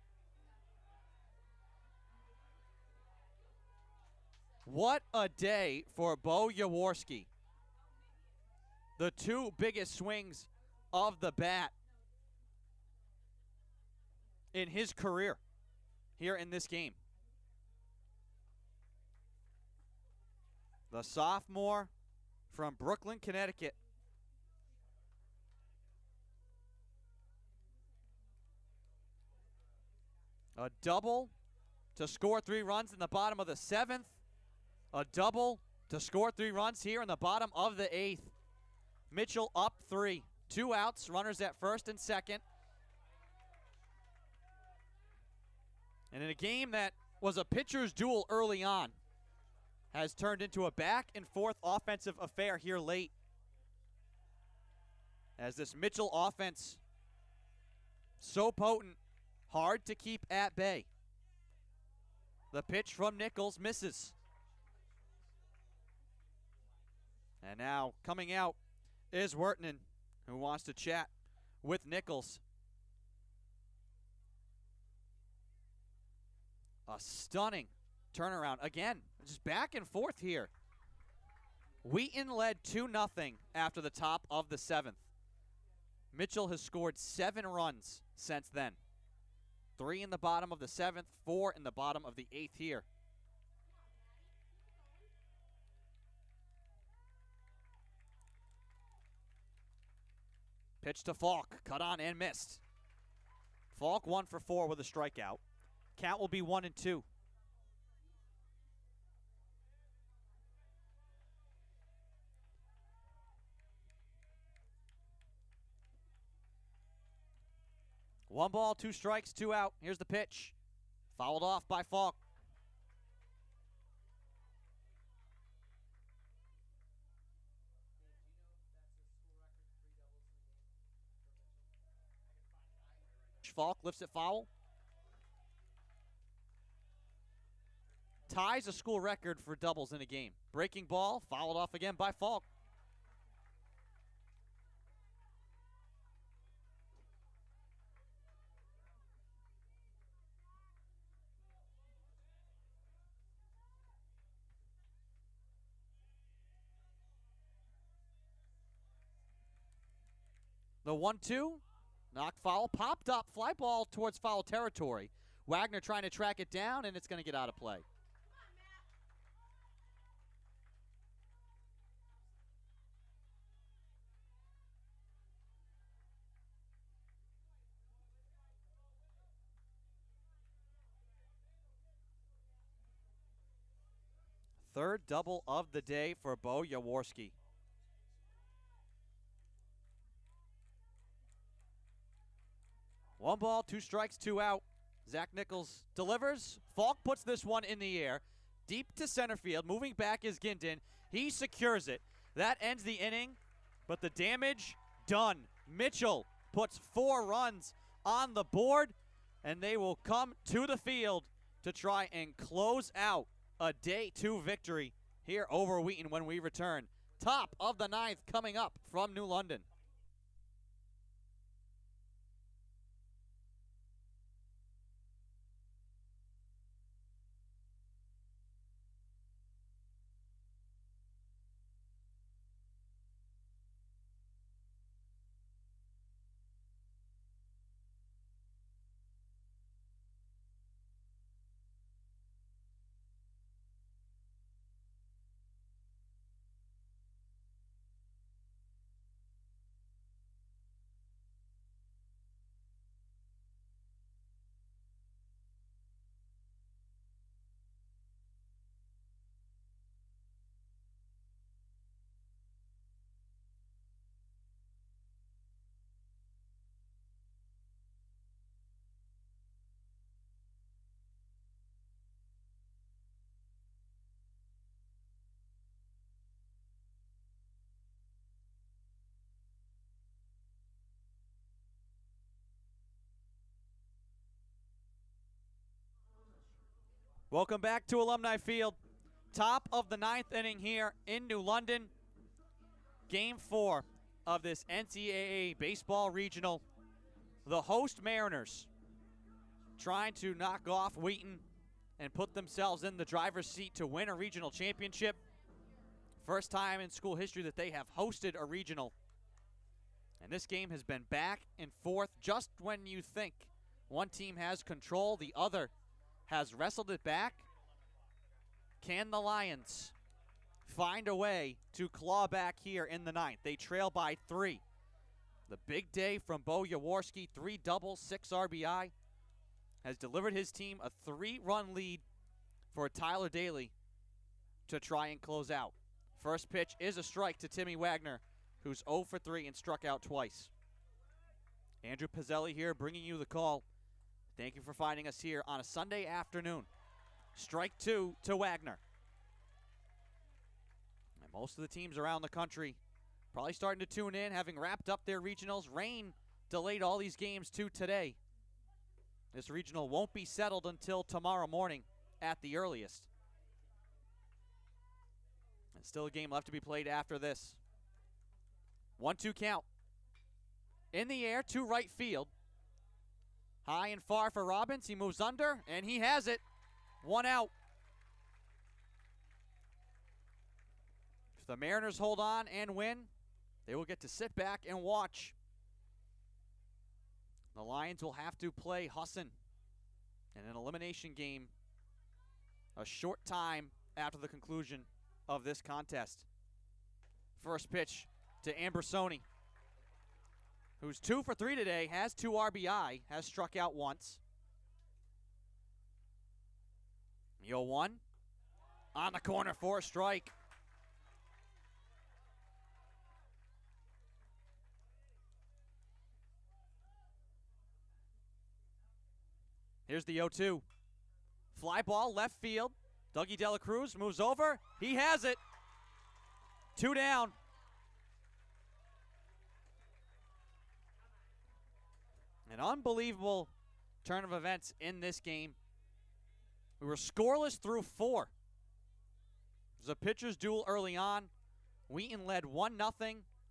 What a day for Bo Jaworski. The 2 biggest swings of the bat. in his career here in this game. The sophomore from Brooklyn, Connecticut. A double to score 3 runs in the bottom of the 7th. A double to score 3 runs here in the bottom of the 8th. Mitchell up 3. 2 outs, runners at first and second. And in a game that was a pitcher's duel early on, has turned into a back and forth offensive affair here late. As this Mitchell offense, so potent, hard to keep at bay. The pitch from Nichols misses. And now coming out is Wheaton, who wants to chat with Nichols. A stunning turnaround. Again, just back and forth here. Wheaton led 2-0 after the top of the 7th. Mitchell has scored 7 runs since then. 3 in the bottom of the 7th, 4 in the bottom of the 8th here. Pitch to Falk, cut on and missed. Falk 1 for 4 with a strikeout. Count will be 1-2. One ball, 2 strikes, 2 out. Here's the pitch. Fouled off by Falk. Falk lifts it foul. Ties a school record for doubles in a game. Breaking ball, fouled off again by Falk. The 1-2, knock foul, popped up, fly ball towards foul territory. Wagner trying to track it down, and it's going to get out of play. Third double of the day for Bo Jaworski. One ball, 2 strikes, 2 out. Zach Nichols delivers. Falk puts this one in the air. Deep to center field. Moving back is Gindin. He secures it. That ends the inning, but the damage done. Mitchell puts 4 runs on the board, and they will come to the field to try and close out a Day 2 victory here over Wheaton when we return. Top of the 9th coming up from New London. Welcome back to Alumni Field. Top of the 9th inning here in New London. Game 4 of this NCAA Baseball Regional. The host Mariners trying to knock off Wheaton and put themselves in the driver's seat to win a regional championship. First time in school history that they have hosted a regional. And this game has been back and forth just when you think One team has control, the other has wrestled it back. Can the Lions find a way to claw back here in the ninth? They trail by 3. The big day from Bo Jaworski, 3 doubles, 6 RBI, has delivered his team a 3-run lead for Tyler Daly to try and close out. First pitch is a strike to Timmy Wagner, who's 0 for 3 and struck out twice. Andrew Pizzelli here bringing you the call. Thank you for finding us here on a Sunday afternoon. Strike 2 to Wagner. And most of the teams around the country probably starting to tune in, having wrapped up their regionals. Rain delayed all these games to today. This regional won't be settled until tomorrow morning at the earliest. And still a game left to be played after this. 1-2 count. In the air to right field. High and far for Robbins. He moves under, and he has it. 1 out. If the Mariners hold on and win, they will get to sit back and watch. The Lions will have to play Husson in an elimination game a short time after the conclusion of this contest. First pitch to Ambersoni, who's 2 for 3 today, has 2 RBI, has struck out once. 0-1 on the corner for a strike. Here's the 0-2. Fly ball left field. Dougie Dela Cruz moves over. He has it. 2 down. An unbelievable turn of events in this game. We were scoreless through 4. It was a pitcher's duel early on. Wheaton led 1-0,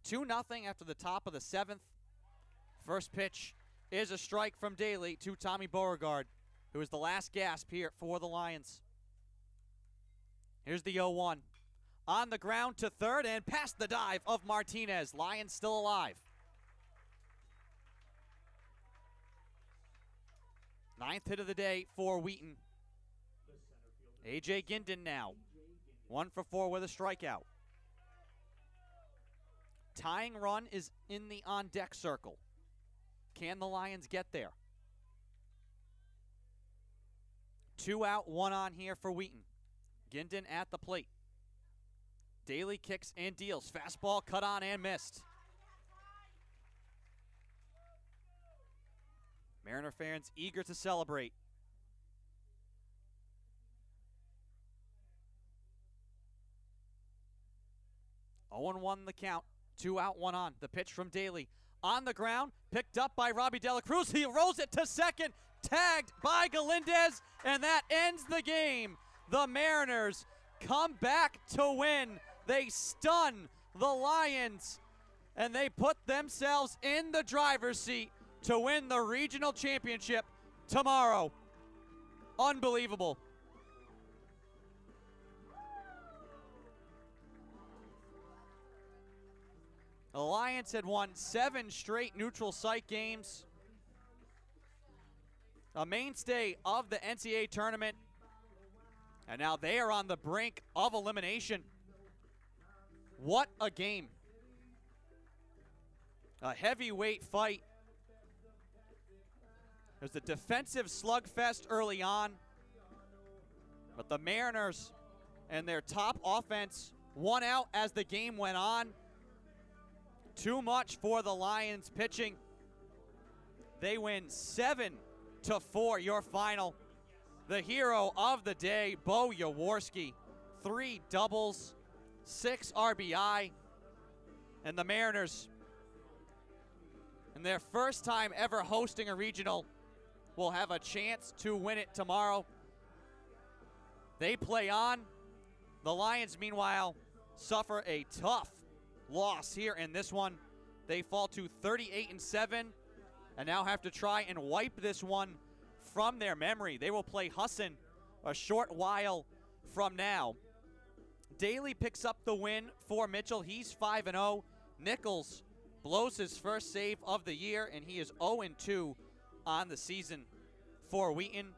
2-0 after the top of the 7th. First pitch is a strike from Daly to Tommy Beauregard, who is the last gasp here for the Lions. Here's the 0-1. On the ground to third and past the dive of Martinez. Lions still alive. 9th hit of the day for Wheaton. A.J. Gindin now. 1 for 4 with a strikeout. Tying run is in the on-deck circle. Can the Lions get there? 2 out, 1 on here for Wheaton. Gindin at the plate. Daly kicks and deals. Fastball cut on and missed. Mariner fans eager to celebrate. Oh, 0-1 the count. 2 out, 1 on. The pitch from Daly. On the ground, picked up by Robbie Dela Cruz. He rolls it to second, tagged by Galindez, and that ends the game. The Mariners come back to win. They stun the Lions, and they put themselves in the driver's seat to win the regional championship tomorrow. Unbelievable. The Lions had won 7 straight neutral site games. A mainstay of the NCAA tournament. And now they are on the brink of elimination. What a game. A heavyweight fight. It was a defensive slugfest early on. But the Mariners and their top offense won out as the game went on. Too much for the Lions pitching. They win 7-4, your final. The hero of the day, Bo Jaworski. 3 doubles, 6 RBI. And the Mariners, in their first time ever hosting a regional, will have a chance to win it tomorrow. They play on. The Lions, meanwhile, suffer a tough loss here in this one. They fall to 38-7 and now have to try and wipe this one from their memory. They will play Husson a short while from now. Daly picks up the win for Mitchell. He's 5-0. Nichols blows his first save of the year, and he is 0-2 on the season for Wheaton.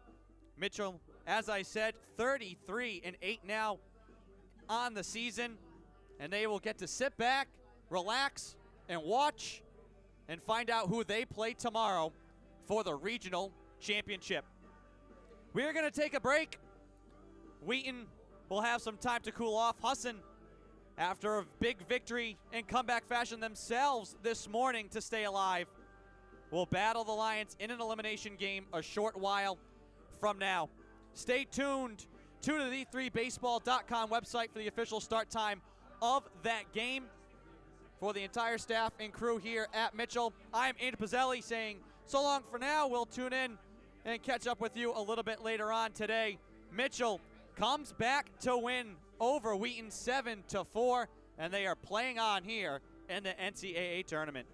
Mitchell, as I said, 33-8 now on the season, and they will get to sit back, relax, and watch and find out who they play tomorrow for the regional championship. We are going to take a break. Wheaton will have some time to cool off. Husson, after a big victory in comeback fashion themselves this morning to stay alive, will battle the Lions in an elimination game a short while from now. Stay tuned to the D3Baseball.com website for the official start time of that game. For the entire staff and crew here at Mitchell, I'm Andy Pizzelli saying so long for now. We'll tune in and catch up with you a little bit later on today. Mitchell comes back to win over Wheaton 7-4, and they are playing on here in the NCAA tournament.